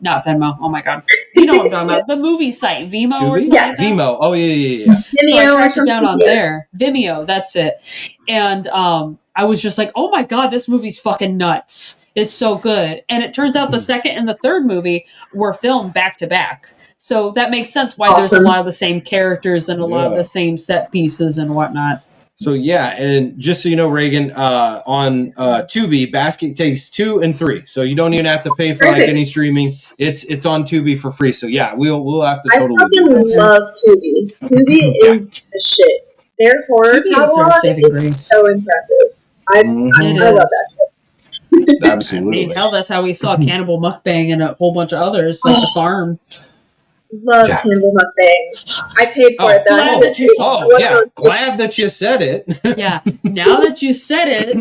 not Venmo. Oh my God. You know what I'm talking about. The movie site, Vimeo or something. Yeah, Vimeo. Oh yeah. Vimeo or something. Down on there. Vimeo, that's it. And I was just like, oh my God, this movie's fucking nuts. It's so good. And it turns out the second and the third movie were filmed back to back. So that makes sense why there's a lot of the same characters and a lot of the same set pieces and whatnot. So and just so you know, Reagan, on Tubi, Basket Case 2 and 3. So you don't even have to pay for like any streaming. It's on Tubi for free. So yeah, we'll have to totally. I fucking love Tubi. Tubi is the shit. Their horror catalog is so impressive. I love that shit. Absolutely. I mean, hell, that's how we saw Cannibal Mukbang and a whole bunch of others, like The Farm. Love Cannibal Mukbang. I paid for it though. Glad that you said it. Yeah, now that you said it,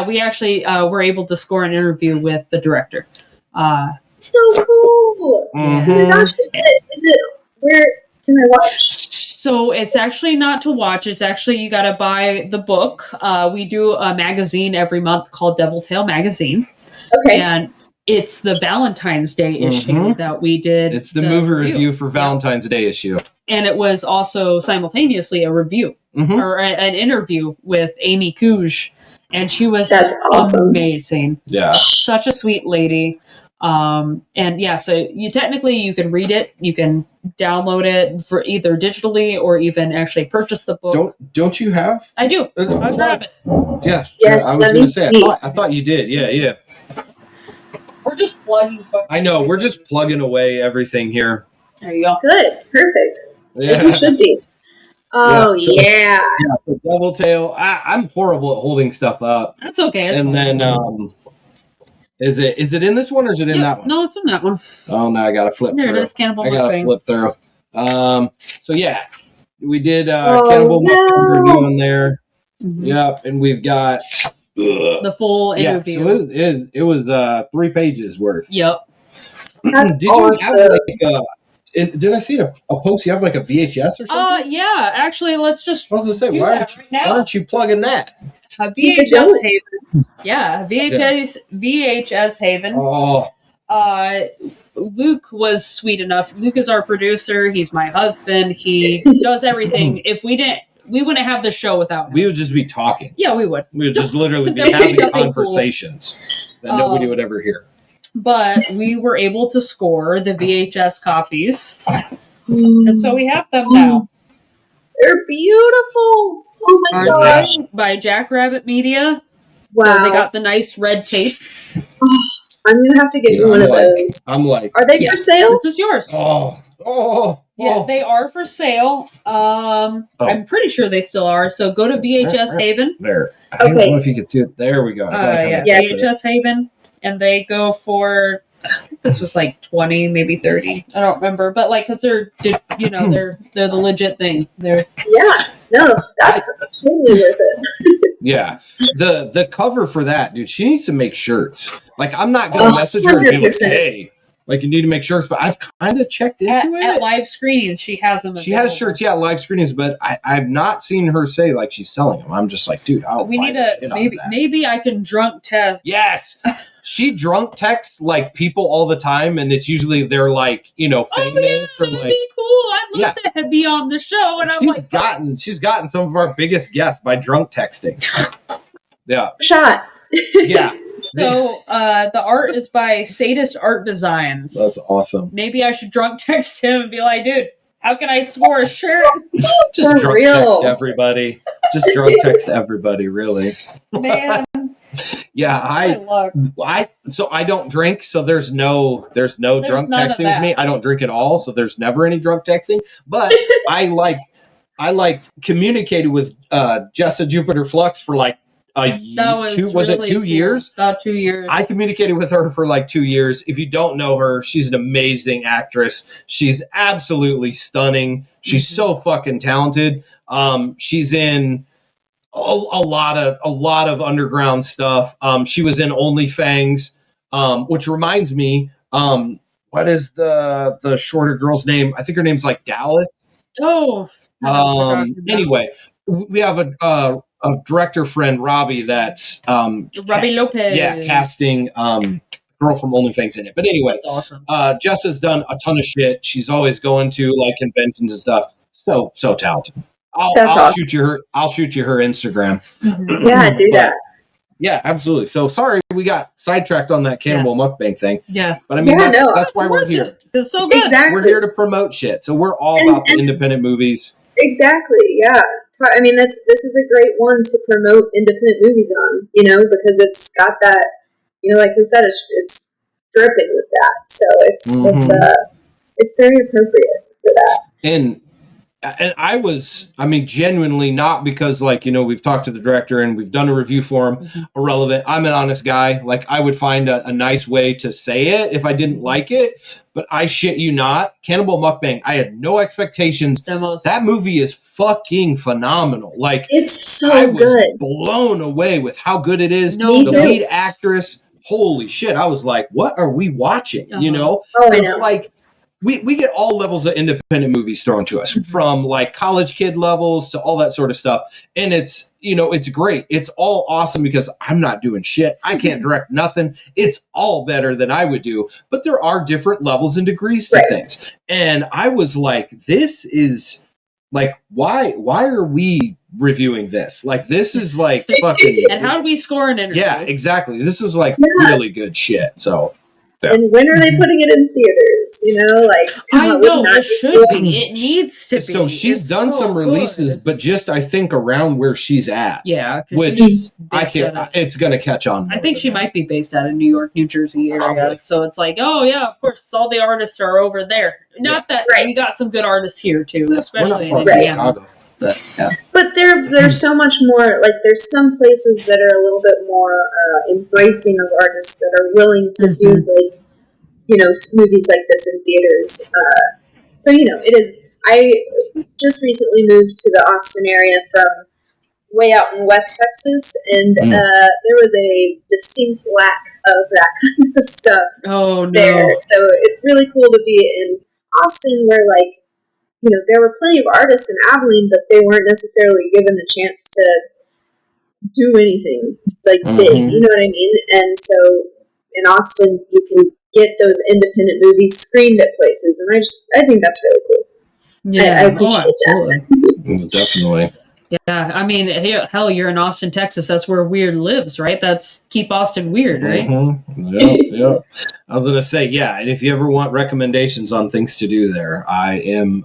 we actually were able to score an interview with the director. So cool! Oh my gosh, is it? Where can I watch? So it's actually not to watch. It's actually, you got to buy the book. We do a magazine every month called Devil Tale Magazine. Okay. And it's the Valentine's Day issue that we did. It's the movie review for Valentine's Day issue. And it was also simultaneously a review or an interview with Amy Couge. And she was amazing. Yeah. Such a sweet lady. And yeah, so you can read it. You can download it for either digitally or even actually purchase the book. Don't you have? I do. I'll grab it. Yeah. Yes, I was going to say, I thought you did. Yeah. We're just plugging. I know. We're just plugging away everything here. There you go. Good. Perfect. Yeah. As we should be. Oh, yeah. So Devil Tale. I'm horrible at holding stuff up. That's okay. And then, is it in this one or is it in that one? No, it's in that one. Oh, no, I got to flip through. There it is, Cannibal I got to Mukbang. flip through. So, yeah, we did Cannibal Mukbang review in there. Mm-hmm. Yep, and we've got... the full interview. Yeah, so it was 3 pages worth. Yep. That's did awesome. You have did I see a post? You have like a VHS or something? Yeah. Actually, let's just. I was gonna say, why aren't you plugging that? VHS Haven. Yeah, VHS Haven. Oh. Luke was sweet enough. Luke is our producer. He's my husband. He does everything. If we didn't, we wouldn't have the show without him. We would just be talking. Yeah, we would. We would just literally be having conversations that nobody would ever hear. But we were able to score the VHS copies. And so we have them now. They're beautiful. Oh my gosh. By Jackrabbit Media. Wow. So they got the nice red tape. I'm going to have to get you one of those. I'm like... Are they for sale? This is yours. Yeah, they are for sale. I'm pretty sure they still are. So go to VHS Haven. There. I don't know if you could do it. There we go. VHS Haven. And they go for, I think this was like 20, maybe 30. I don't remember. But like, because they're the legit thing. That's totally worth it. Yeah. The cover for that, dude, she needs to make shirts. Like, I'm not going to message her and be like, hey, like, you need to make shirts, but I've kind of checked into it. At live screenings, she has them. She has shirts, live screenings, but I've not seen her say, like, she's selling them. I'm just like, dude, maybe I can drunk test. Yes. She drunk texts, like, people all the time, and it's usually they're, like, famous. That'd be cool. I'd love to be on the show. And she's gotten some of our biggest guests by drunk texting. Yeah. Shot. Yeah. So the art is by Sadist Art Designs. That's awesome. Maybe I should drunk text him and be like, dude, how can I score a shirt? Just drunk text everybody. Just drunk text everybody, really. Man. Yeah, so I don't drink, so there's no drunk texting with me. I don't drink at all, so there's never any drunk texting. But I communicated with Jessa Jupiter Flux for like a year, 2 years? About 2 years. I communicated with her for like 2 years. If you don't know her, she's an amazing actress. She's absolutely stunning. She's so fucking talented. She's in a lot of underground stuff. She was in OnlyFans, which reminds me, what is the shorter girl's name? I think her name's like Dallas. Oh. Anyway, we have a director friend, Robbie, that's Robbie Lopez. Yeah, casting girl from OnlyFans in it. But anyway, that's awesome. Jessa's done a ton of shit. She's always going to like conventions and stuff. So talented. I'll shoot you her Instagram. Mm-hmm. Yeah, do that. Yeah, absolutely. So sorry we got sidetracked on that Cannibal Mukbang thing. Yeah. But I mean that's why we're here. It's so good. Exactly. We're here to promote shit. So we're all about the independent movies. Exactly, yeah. I mean, this is a great one to promote independent movies on, because it's got that, like we said, it's dripping with that. So it's very appropriate for that. And I was, genuinely not because, like, we've talked to the director and we've done a review for him. Irrelevant. I'm an honest guy. Like, I would find a nice way to say it if I didn't like it. But I shit you not. Cannibal Mukbang, I had no expectations. That movie is fucking phenomenal. Like, it's so I was good. blown away with how good it is. The lead actress, holy shit. I was like, what are we watching? Oh, I know. Like, we get all levels of independent movies thrown to us, from like college kid levels to all that sort of stuff. And it's, it's great. It's all awesome because I'm not doing shit. I can't direct nothing. It's all better than I would do. But there are different levels and degrees to things. And I was like, this is like, why are we reviewing this? Like, this is like fucking. And how do we score an interview? Yeah, exactly. This is like really good shit. So. Yeah. And when are they putting it in theaters? I know it should be. It needs to be. So she's done some releases, but just I think around where she's at. Yeah, which I think it's going to catch on. I think she might be based out of New York, New Jersey area. Probably. So it's like, oh yeah, of course, all the artists are over there. Not that we got some good artists here too, especially in Chicago. But there's so much more, there's some places that are a little bit more embracing of artists that are willing to do movies like this in theaters. So it is. I just recently moved to the Austin area from way out in West Texas, and there was a distinct lack of that kind of stuff there. So it's really cool to be in Austin where there were plenty of artists in Abilene, but they weren't necessarily given the chance to do anything big, you know what I mean? And so in Austin, you can get those independent movies screened at places, and I think that's really cool. Yeah, I appreciate that. Definitely. Yeah, I mean, hell, you're in Austin, Texas. That's where Weird lives, right? That's Keep Austin Weird, right? Yeah. I was gonna say, and if you ever want recommendations on things to do there, I am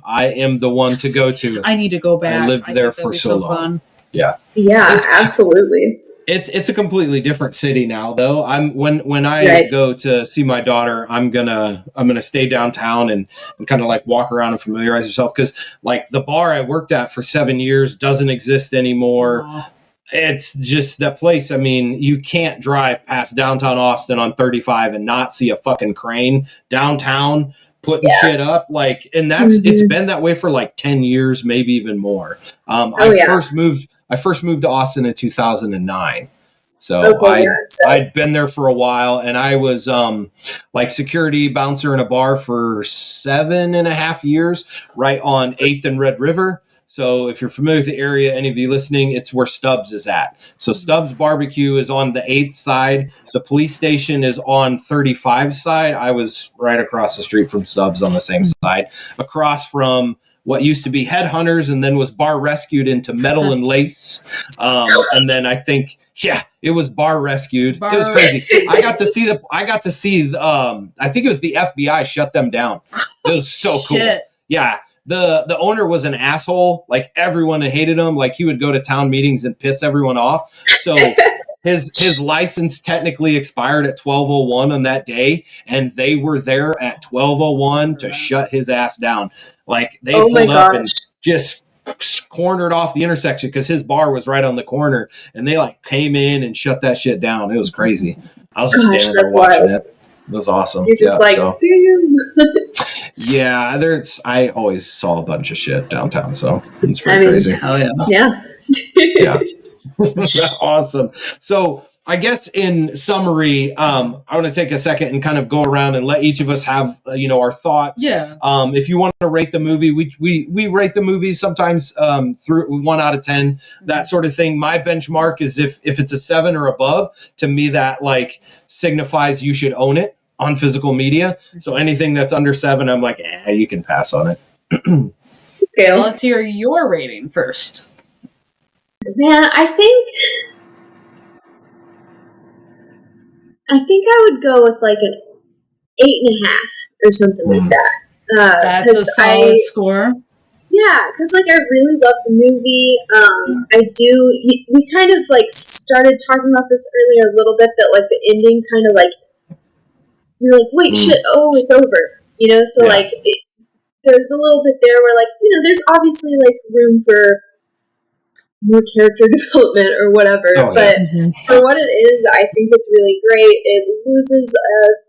the one to go to. I need to go back. I lived there for so long. Fun. Yeah, absolutely. It's a completely different city now, though. When I go to see my daughter, I'm gonna stay downtown and kind of walk around and familiarize yourself, because the bar I worked at for 7 years doesn't exist anymore. Aww. It's just that place. I mean, you can't drive past downtown Austin on 35 and not see a fucking crane downtown putting shit up. And that's it's been that way for 10 years, maybe even more. I first moved to Austin in 2009. So I'd been there for a while, and I was security bouncer in a bar for 7.5 years, right on 8th and Red River. So if you're familiar with the area, any of you listening, it's where Stubbs is at. So Stubbs Barbecue is on the 8th side. The police station is on 35 side. I was right across the street from Stubbs on the same side, across from what used to be Headhunters and then was bar rescued into Metal and Lace. And then I think, it was bar rescued. It was crazy. I got to see I think it was the FBI shut them down. It was so cool. Shit. Yeah. The owner was an asshole. Everyone hated him. He would go to town meetings and piss everyone off. So his license technically expired at 12:01 on that day, and they were there at 12:01 to shut his ass down. They pulled up and just cornered off the intersection because his bar was right on the corner, and they came in and shut that shit down. It was crazy. I was just standing there watching it. It was awesome. You're just damn. I always saw a bunch of shit downtown, so it's pretty crazy. Hell yeah. Yeah. Yeah. That's awesome. So I guess in summary, I want to take a second and kind of go around and let each of us have, our thoughts. Yeah. If you want to rate the movie, we rate the movies sometimes through 1 out of 10, that sort of thing. My benchmark is if it's a 7 or above, to me that signifies you should own it on physical media. So anything that's under 7, I'm like, you can pass on it. Okay. Well, let's hear your rating first. Man, I think I would go with an 8.5 or something like that. That's a solid score. Yeah, because I really love the movie. I do. We kind of started talking about this earlier a little bit, that the ending kind of you're wait, shit, it's over. So there's a little bit there where there's obviously room for more character development or whatever, but for what it is, I think it's really great. It loses a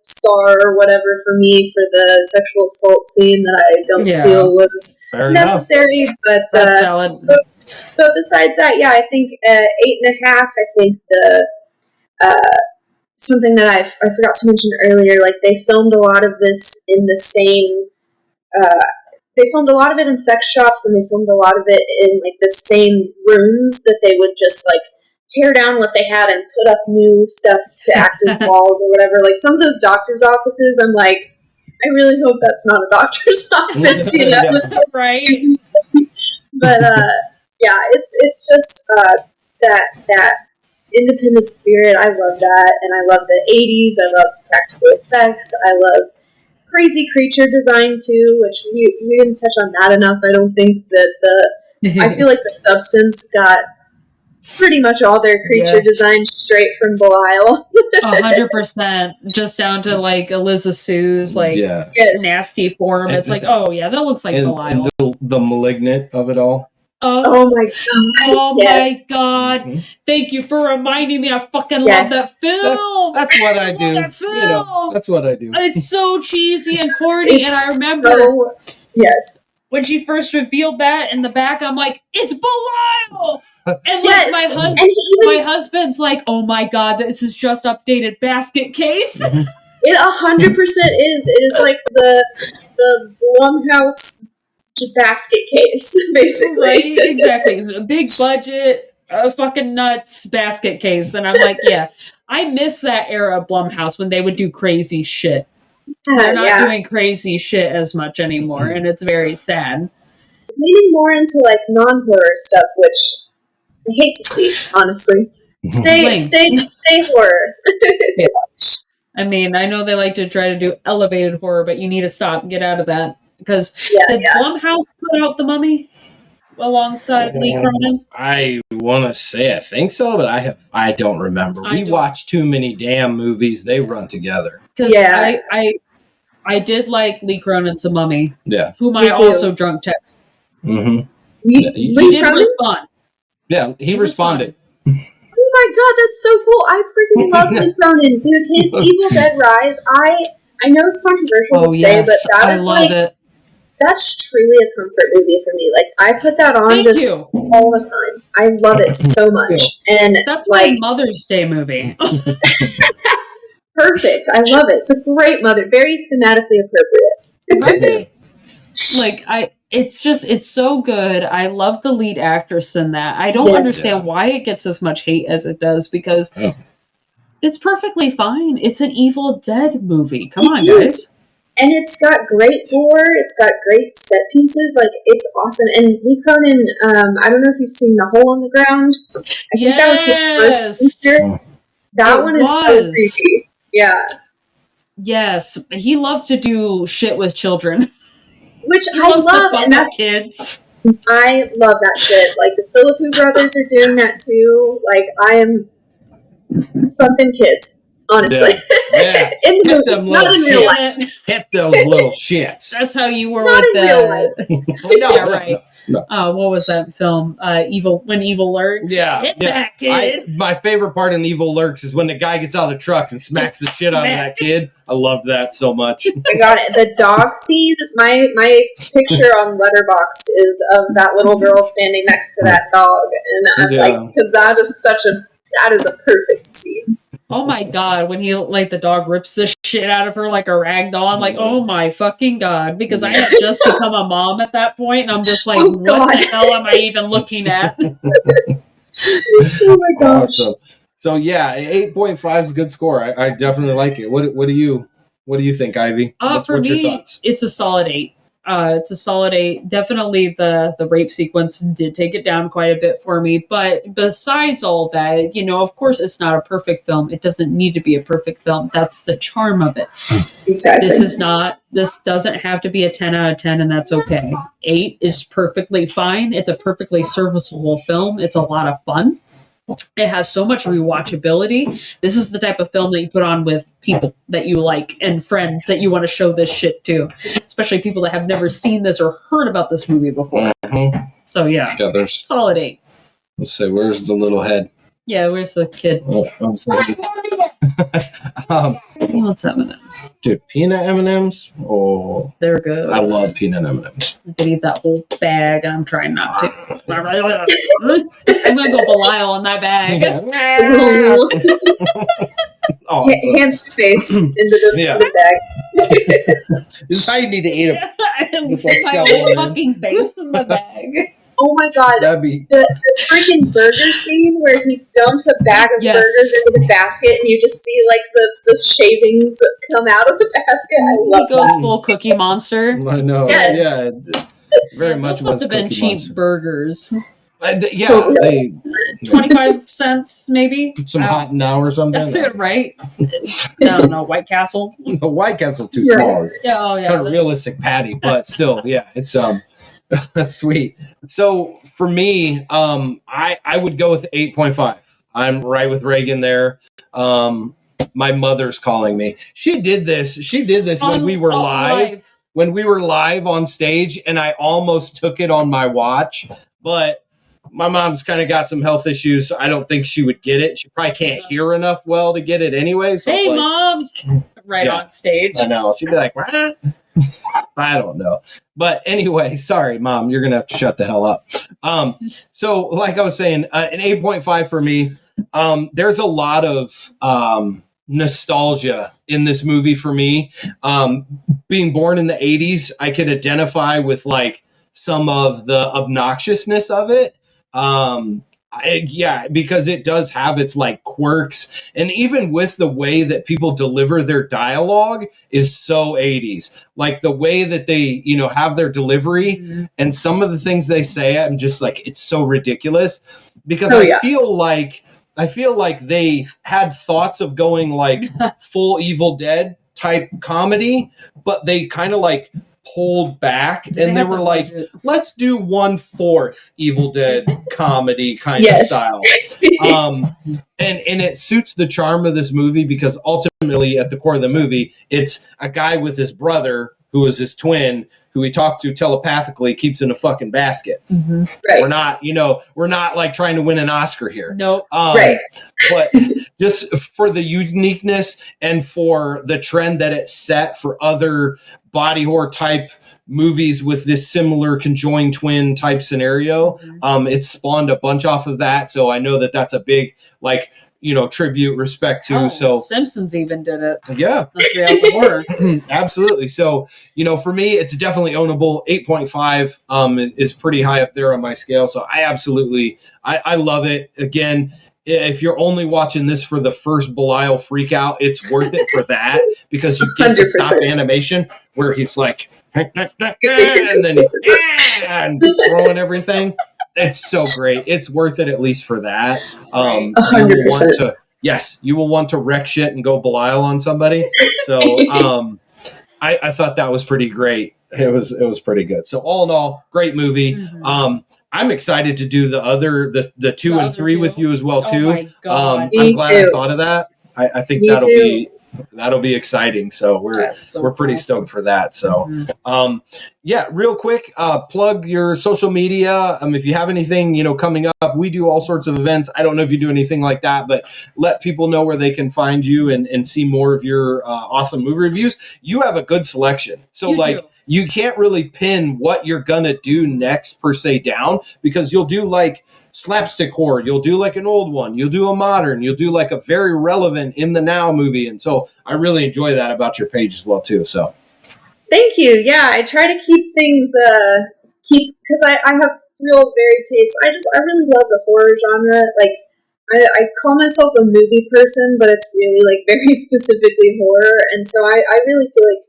star or whatever for me for the sexual assault scene that I don't feel was necessary, but besides that, I think 8.5. I think the something that I forgot to mention earlier, they filmed a lot of this in the same they filmed a lot of it in sex shops, and they filmed a lot of it in like the same rooms that they would just like tear down what they had and put up new stuff to act as walls or whatever. Like some of those doctors' offices, I'm like, I really hope that's not a doctor's office, you know? Yeah. Right. But yeah, it's just that independent spirit. I love that, and I love the 80s. I love practical effects. I love crazy creature design too, which we didn't touch on that enough. I don't think that I feel like the Substance got pretty much all their creature design straight from Belial. 100%, just down to like Eliza Sue's like nasty form. It's like, oh yeah, that looks like Belial. And the Malignant of it all. Oh my god! Oh my god! Mm-hmm. Thank you for reminding me. I fucking love that film. That's what I do. That film. You know, that's what I do. It's so cheesy and corny, and I remember. When she first revealed that in the back, I'm like, it's Belial! And like my husband's like, oh my god, this is just updated basket case. It 100% is. It is like the Blumhouse basket case, basically. Right, exactly. A big budget, fucking nuts basket case. And I'm like, yeah, I miss that era of Blumhouse when they would do crazy shit. They're not doing crazy shit as much anymore, and it's very sad. Leaning more into like non-horror stuff, which I hate to see, honestly. Stay horror. Yeah. I mean, I know they like to try to do elevated horror, but you need to stop and get out of that. Because does Blumhouse put out The Mummy alongside Lee Cronin? I want to say I think so, but I don't remember. We watch too many damn movies. They run together. Because I did like Lee Cronin's The Mummy. Yeah. Whom I also drunk text. Mm-hmm. He did respond. Yeah, he responded. Oh my god, that's so cool. I freaking love Lee Cronin. Dude, his Evil Dead Rise, I know it's controversial to say, but that is like that's truly a comfort movie for me. Like, I put that on all the time. I love it so much. And that's my Mother's Day movie. Perfect. I love it. It's a great very thematically appropriate. Right? It's so good. I love the lead actress in that. I don't understand why it gets as much hate as it does, because it's perfectly fine. It's an Evil Dead movie. Come on, guys. And it's got great gore. It's got great set pieces. Like, it's awesome. And Lee Cronin, I don't know if you've seen The Hole in the Ground. I think that was his first feature. That one is so creepy. Yeah. Yes. He loves to do shit with children. Which I love. And that's kids. I love that shit. Like, the Philippou brothers are doing that too. Like, I am something kids. Honestly. Yeah. In the movies, not in real life. Hit those little shits. That's how you were not with in real life. No, yeah, right. No. What was that film? When Evil Lurks? Yeah. Hit that kid. My favorite part in Evil Lurks is when the guy gets out of the truck and smacks the shit out of that kid. I love that so much. I got it. The dog scene, my picture on Letterboxd is of that little girl standing next to that dog. And I'm like, because that is a perfect scene. Oh my god, when the dog rips the shit out of her like a rag doll, I'm like, oh my fucking god, because I had just become a mom at that point, and I'm just like, what the hell am I even looking at? Oh my gosh. Awesome. So yeah, 8.5 is a good score. I definitely like it. What do you think, Ivy? For what's me, your thoughts? It's a solid 8. It's a solid 8. Definitely the rape sequence did take it down quite a bit for me. But besides all that, of course it's not a perfect film. It doesn't need to be a perfect film. That's the charm of it. Exactly. This doesn't have to be a 10 out of 10, and that's okay. 8 is perfectly fine. It's a perfectly serviceable film. It's a lot of fun. It has so much rewatchability. This is the type of film that you put on with people that you like and friends that you want to show this shit to, especially people that have never seen this or heard about this movie before. Mm-hmm. So yeah, there's solid 8. Let's see, where's the little head? Yeah, where's the kid? I'm sorry. What's M&M's? Dude, peanut M&M's? Oh, they're good. I love peanut M&M's. I could eat that whole bag, and I'm trying not to. I'm going to go Belial on that bag. Hands to face into the bag. This is how you need to eat them. and put my whole fucking face in the bag. Oh my god, the freaking burger scene where he dumps a bag of burgers into the basket and you just see like the shavings come out of the basket. I love He goes full Cookie Monster. I know. Yes. Yeah. Very much must have been cheap Monster. burgers. Yeah, they 25 cents maybe. Some hot now or something. Right? I don't know. White Castle. The White Castle too small. Oh yeah, kind of realistic patty, but still, yeah, it's sweet. So for me, I would go with 8.5. I'm right with Reagan there. My mother's calling me. She did this when we were live. When we were live on stage, and I almost took it on my watch, but my mom's kind of got some health issues, so I don't think she would get it. She probably can't hear enough well to get it anyway. So hey, Mom! On stage. I know. She'd be like, what? I don't know. But anyway, sorry, Mom. You're going to have to shut the hell up. So like I was saying, an 8.5 for me. There's a lot of nostalgia in this movie for me. Being born in the 80s, I could identify with like some of the obnoxiousness of it. Because it does have its like quirks, and even with the way that people deliver their dialogue is so 80s. Like the way that they, have their delivery and some of the things they say, I'm just like, it's so ridiculous because I feel like they had thoughts of going like full Evil Dead type comedy, but they kind of like pulled back and they were like, let's do 1/4 Evil Dead comedy kind of style. And it suits the charm of this movie because ultimately at the core of the movie, it's a guy with his brother who is his twin, who he talked to telepathically, keeps in a fucking basket. Mm-hmm. Right. We're not like trying to win an Oscar here. Nope. Right. But just for the uniqueness and for the trend that it set for other body horror type movies with this similar conjoined twin type scenario, it spawned a bunch off of that. So I know that that's a big like, tribute, respect to. So Simpsons even did it. Yeah. Absolutely. So, for me, it's definitely ownable. 8.5 is pretty high up there on my scale. So I love it. Again, if you're only watching this for the first Belial freak out, it's worth it for that because you get the stop animation where he's like, and then he's and throwing everything. It's so great. It's worth it at least for that. 100%. You will want to wreck shit and go Belial on somebody. So I thought that was pretty great. It was pretty good. So all in all, great movie. Mm-hmm. I'm excited to do the 2 and 3 with you as well too. Oh my God. I'm glad I thought of that. I think that'll be exciting. So we're pretty stoked for that. So real quick, plug your social media. If you have anything coming up, we do all sorts of events. I don't know if you do anything like that, but let people know where they can find you and see more of your awesome movie reviews. You have a good selection. So you can't really pin what you're gonna do next per se down because you'll do like slapstick horror, you'll do like an old one, you'll do a modern, you'll do like a very relevant in the now movie, and so I really enjoy that about your page as well too. So thank you. Yeah, I try to keep things because I have real varied tastes. I really love the horror genre. Like I call myself a movie person, but it's really like very specifically horror, and so I really feel like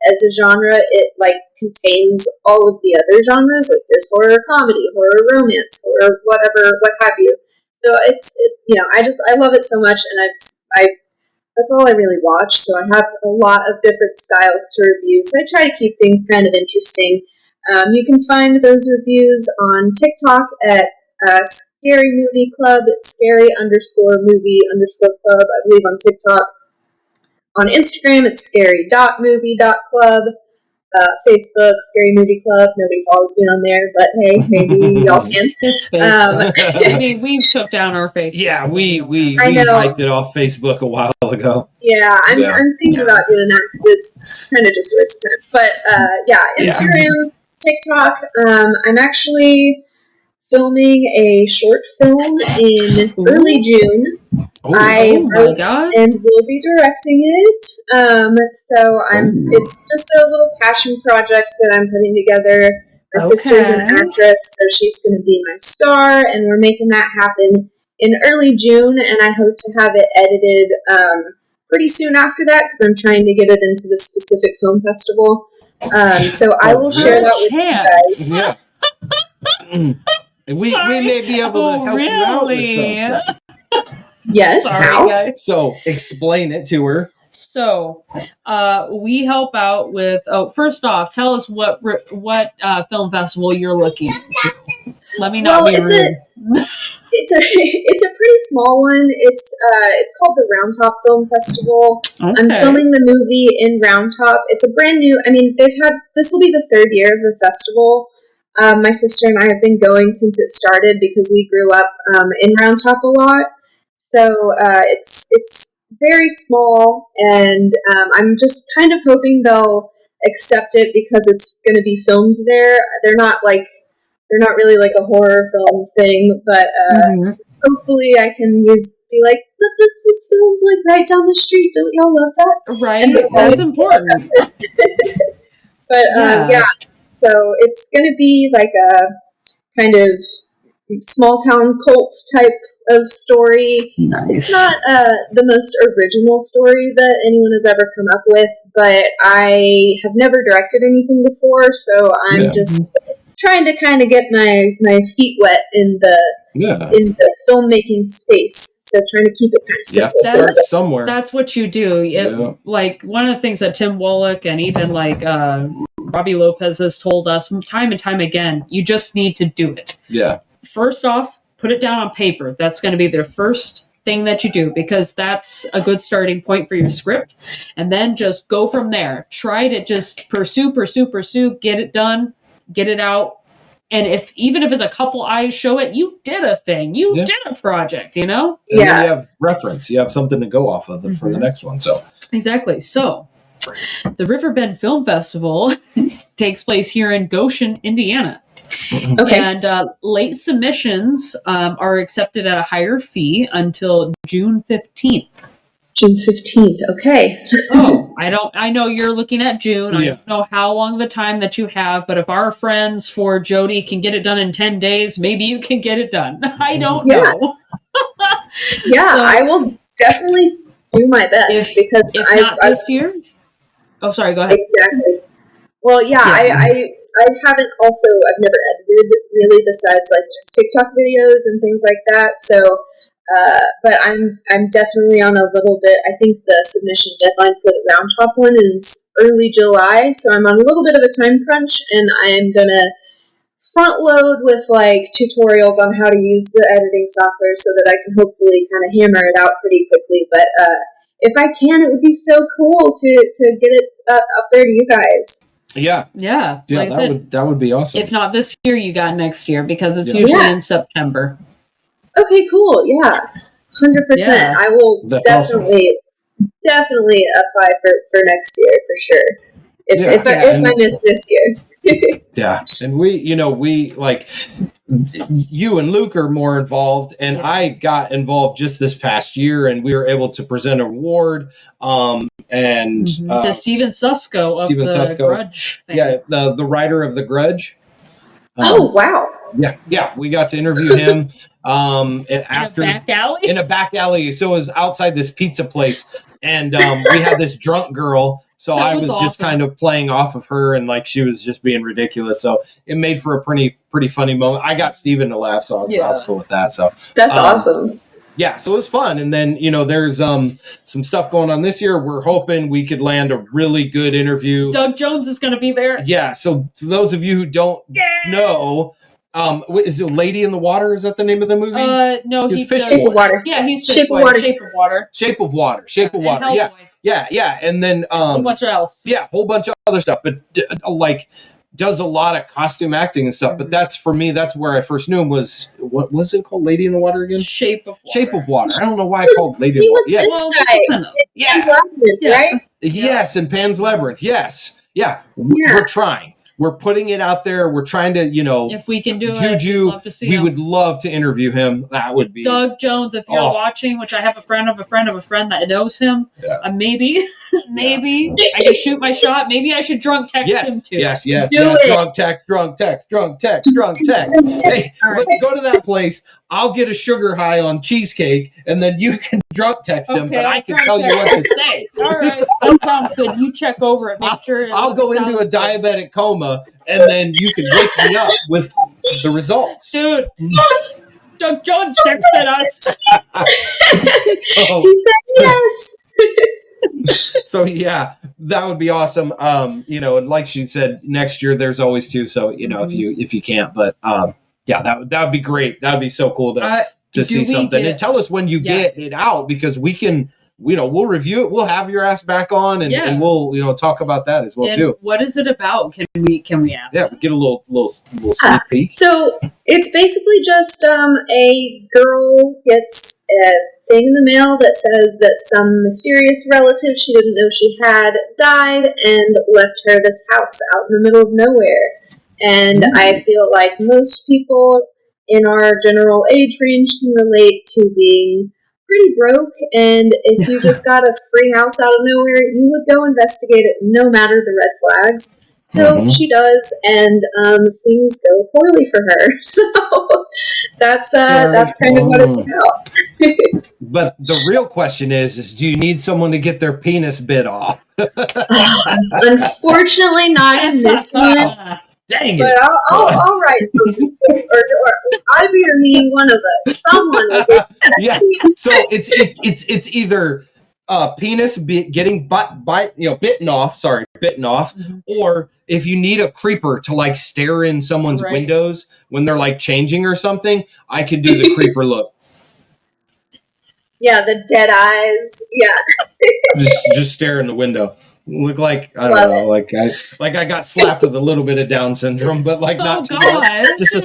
as a genre, it like contains all of the other genres. Like there's horror comedy, horror romance, horror whatever, what have you. So I love it so much, and that's all I really watch. So I have a lot of different styles to review. So I try to keep things kind of interesting. You can find those reviews on TikTok at Scary Movie Club. It's scary_movie_club, I believe, on TikTok. On Instagram, it's scary.movie.club. Facebook, Scary Movie Club. Nobody follows me on there, but hey, maybe y'all can. It's Facebook. We took down our Facebook. Yeah, we hiked it off Facebook a while ago. Yeah, I'm thinking about doing that because it's kind of just a waste of time. But Instagram, TikTok. I'm actually filming a short film in early June. I wrote and will be directing it. It's just a little passion project that I'm putting together. My sister's an actress, so she's going to be my star, and we're making that happen in early June, and I hope to have it edited pretty soon after that, because I'm trying to get it into the specific film festival. So I will share that with you guys. Yeah. We may be able to help you out with something. Yes. How? So explain it to her. So we help out with. Oh, first off, tell us what film festival you're looking at. Let me not be rude. It's a pretty small one. It's called the Round Top Film Festival. Okay. I'm filming the movie in Round Top. It's a brand new. I mean, this will be the third year of the festival. My sister and I have been going since it started because we grew up in Round Top a lot. So it's very small, and I'm just kind of hoping they'll accept it because it's going to be filmed there. They're not really like a horror film thing, but hopefully I can be like, but this was filmed like right down the street. Don't y'all love that? Right, that's important. But yeah, so it's going to be like a kind of small town cult type of story. Nice. It's not the most original story that anyone has ever come up with, but I have never directed anything before, so I'm just trying to kind of get my feet wet in the filmmaking space. So trying to keep it kind of simple. Somewhere. That's what you do. Like one of the things that Tim Wallach and even like Robbie Lopez has told us time and time again, you just need to do it. Yeah. First off, put it down on paper. That's going to be the first thing that you do, because that's a good starting point for your script. And then just go from there. Try to just pursue, get it done, get it out. And even if it's a couple eyes show it, you did a thing. You did a project, you know? And then you have reference. You have something to go off of for the next one. So exactly. So the Riverbend Film Festival takes place here in Goshen, Indiana. Okay. And late submissions are accepted at a higher fee until June 15th. June 15th. Okay. I know you're looking at June. I don't know how long of a time that you have, but if our friends for Jody can get it done in 10 days, maybe you can get it done. I don't know. I will definitely do my best because if not this year. Oh, sorry. Go ahead. Exactly. Well, I've never edited really besides like just TikTok videos and things like that. So, but I'm definitely on a little bit. I think the submission deadline for the Round Top one is early July, so I'm on a little bit of a time crunch, and I am gonna front load with like tutorials on how to use the editing software so that I can hopefully kind of hammer it out pretty quickly. But if I can, it would be so cool to get it up there to you guys. Yeah. That would be awesome. If not this year, you got next year, because it's usually in September. Okay, cool. Yeah, 100%. I will definitely apply for next year for sure. If I miss this year. Yeah, and we like you and Luke are more involved, and I got involved just this past year, and we were able to present an award. And to Steven Susko of the Grudge thing. Yeah, the writer of The Grudge. Oh wow! Yeah, we got to interview him. In a back alley. In a back alley, so it was outside this pizza place, and we had this drunk girl. So I was awesome. Just kind of playing off of her, and like she was just being ridiculous. So it made for a pretty funny moment. I got Steven to laugh, so I was cool with that. So that's awesome. Yeah, so it was fun. And then, there's some stuff going on this year. We're hoping we could land a really good interview. Doug Jones is going to be there. Yeah, so for those of you who don't know, is it Lady in the Water? Is that the name of the movie? No, he's Shape of Water. Yeah, he's Shape of Water. Shape of Water. Shape of Water. Shape of Water. Yeah. And then a whole bunch of else. Yeah, a whole bunch of other stuff. But does a lot of costume acting and stuff. But that's, for me, that's where I first knew him was, what was it called? Lady in the Water again? Shape of Water. Shape of Water. I don't know why I called Lady in the Water. Pan's Labyrinth, right? Yes, and Pan's Labyrinth. Yes. Yeah. We're trying. we're putting it out there. We're trying to, if we can do Juju, we'd love to see we him. would love to interview him. That would be Doug Jones. If you're watching, which I have a friend of a friend of a friend that knows him, maybe I can shoot my shot. Maybe I should drunk text him too. Yes. Do it. Drunk text. Hey, let's go to that place. I'll get a sugar high on cheesecake, and then you can drunk text him, but I can tell you what to say. All right, that sounds good. You check over it. Make sure I'll go into a diabetic coma, and then you can wake me up with the results. Dude, Doug Jones texted us. He said yes. So yeah, that would be awesome. And like she said, next year there's always two. So if you can't, but that would be great. That would be so cool to see something. And tell us when you get it out, because we can. We'll review it. We'll have your ass back on, and we'll talk about that as well too. What is it about? Can we ask? Yeah, we get a little sneak peek. So it's basically just a girl gets a thing in the mail that says that some mysterious relative she didn't know she had died and left her this house out in the middle of nowhere. And I feel like most people in our general age range can relate to being pretty broke, and if you just got a free house out of nowhere, you would go investigate it no matter the red flags. So she does, and things go poorly for her. So that's kind of what it's about. But the real question is do you need someone to get their penis bit off? Unfortunately, not in this one. Dang it! But I'll write something, or Ivy or me, one of us, someone. Yeah. So it's either penis getting bitten off, or if you need a creeper to like stare in someone's windows when they're like changing or something, I could do the creeper look. Yeah, the dead eyes. Yeah. just stare in the window. Look like I don't know, like I got slapped with a little bit of Down syndrome, but like not too much. Just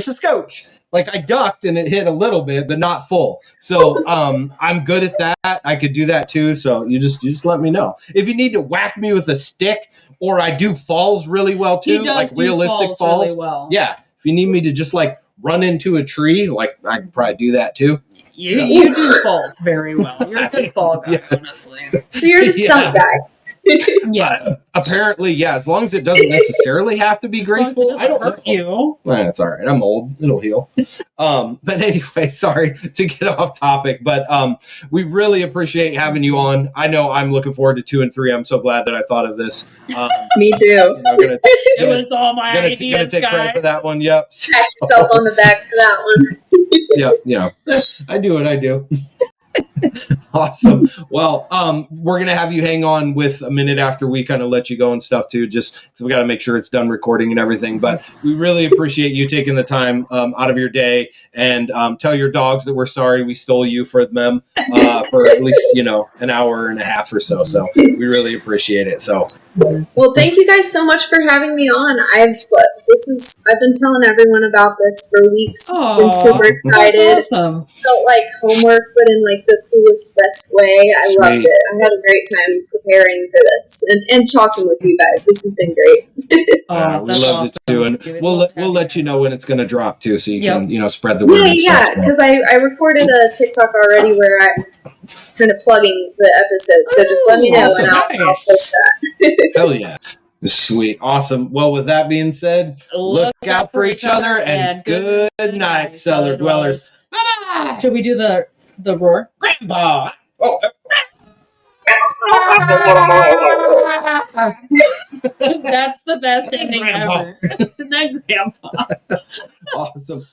a scotch. Like I ducked and it hit a little bit, but not full. So I'm good at that. I could do that too. So you just let me know if you need to whack me with a stick, or I do falls really well too, like realistic falls. Really well. Yeah, if you need me to just like run into a tree, like I could probably do that too. You do falls very well. You're a good fall guy, honestly. So you're the stunt guy. Yeah. Apparently, yeah. As long as it doesn't necessarily have to be graceful, I don't hurt you. Well, that's all right. I'm old. It'll heal. But anyway, sorry to get off topic, but we really appreciate having you on. I know I'm looking forward to 2 and 3. I'm so glad that I thought of this. Me too. It was all my ideas, gonna take credit for that one. Yep. Pat yourself on the back for that one. Yep. I do what I do. Awesome. Well, we're gonna have you hang on with a minute after we kind of let you go and stuff too, just because we got to make sure it's done recording and everything. But we really appreciate you taking the time out of your day, and tell your dogs that we're sorry we stole you for them for at least an hour and a half or so. So we really appreciate it. So well, thank you guys so much for having me on. I've been telling everyone about this for weeks. Been super excited. Awesome. Felt like homework, but in like the coolest, best way. I loved it. I had a great time preparing for this and talking with you guys. This has been great. we loved it too, and we'll let you know when it's going to drop too, so you can spread the word. Yeah, because I recorded a TikTok already where I'm kind of plugging the episode. So just let me know, and I'll post that. Hell yeah. Sweet. Awesome. Well, with that being said, look out for each other, and good night, cellar dwellers. Bye-bye. Should we do the roar? Grandpa. Oh. That's the best ending ever. That Grandpa. Awesome.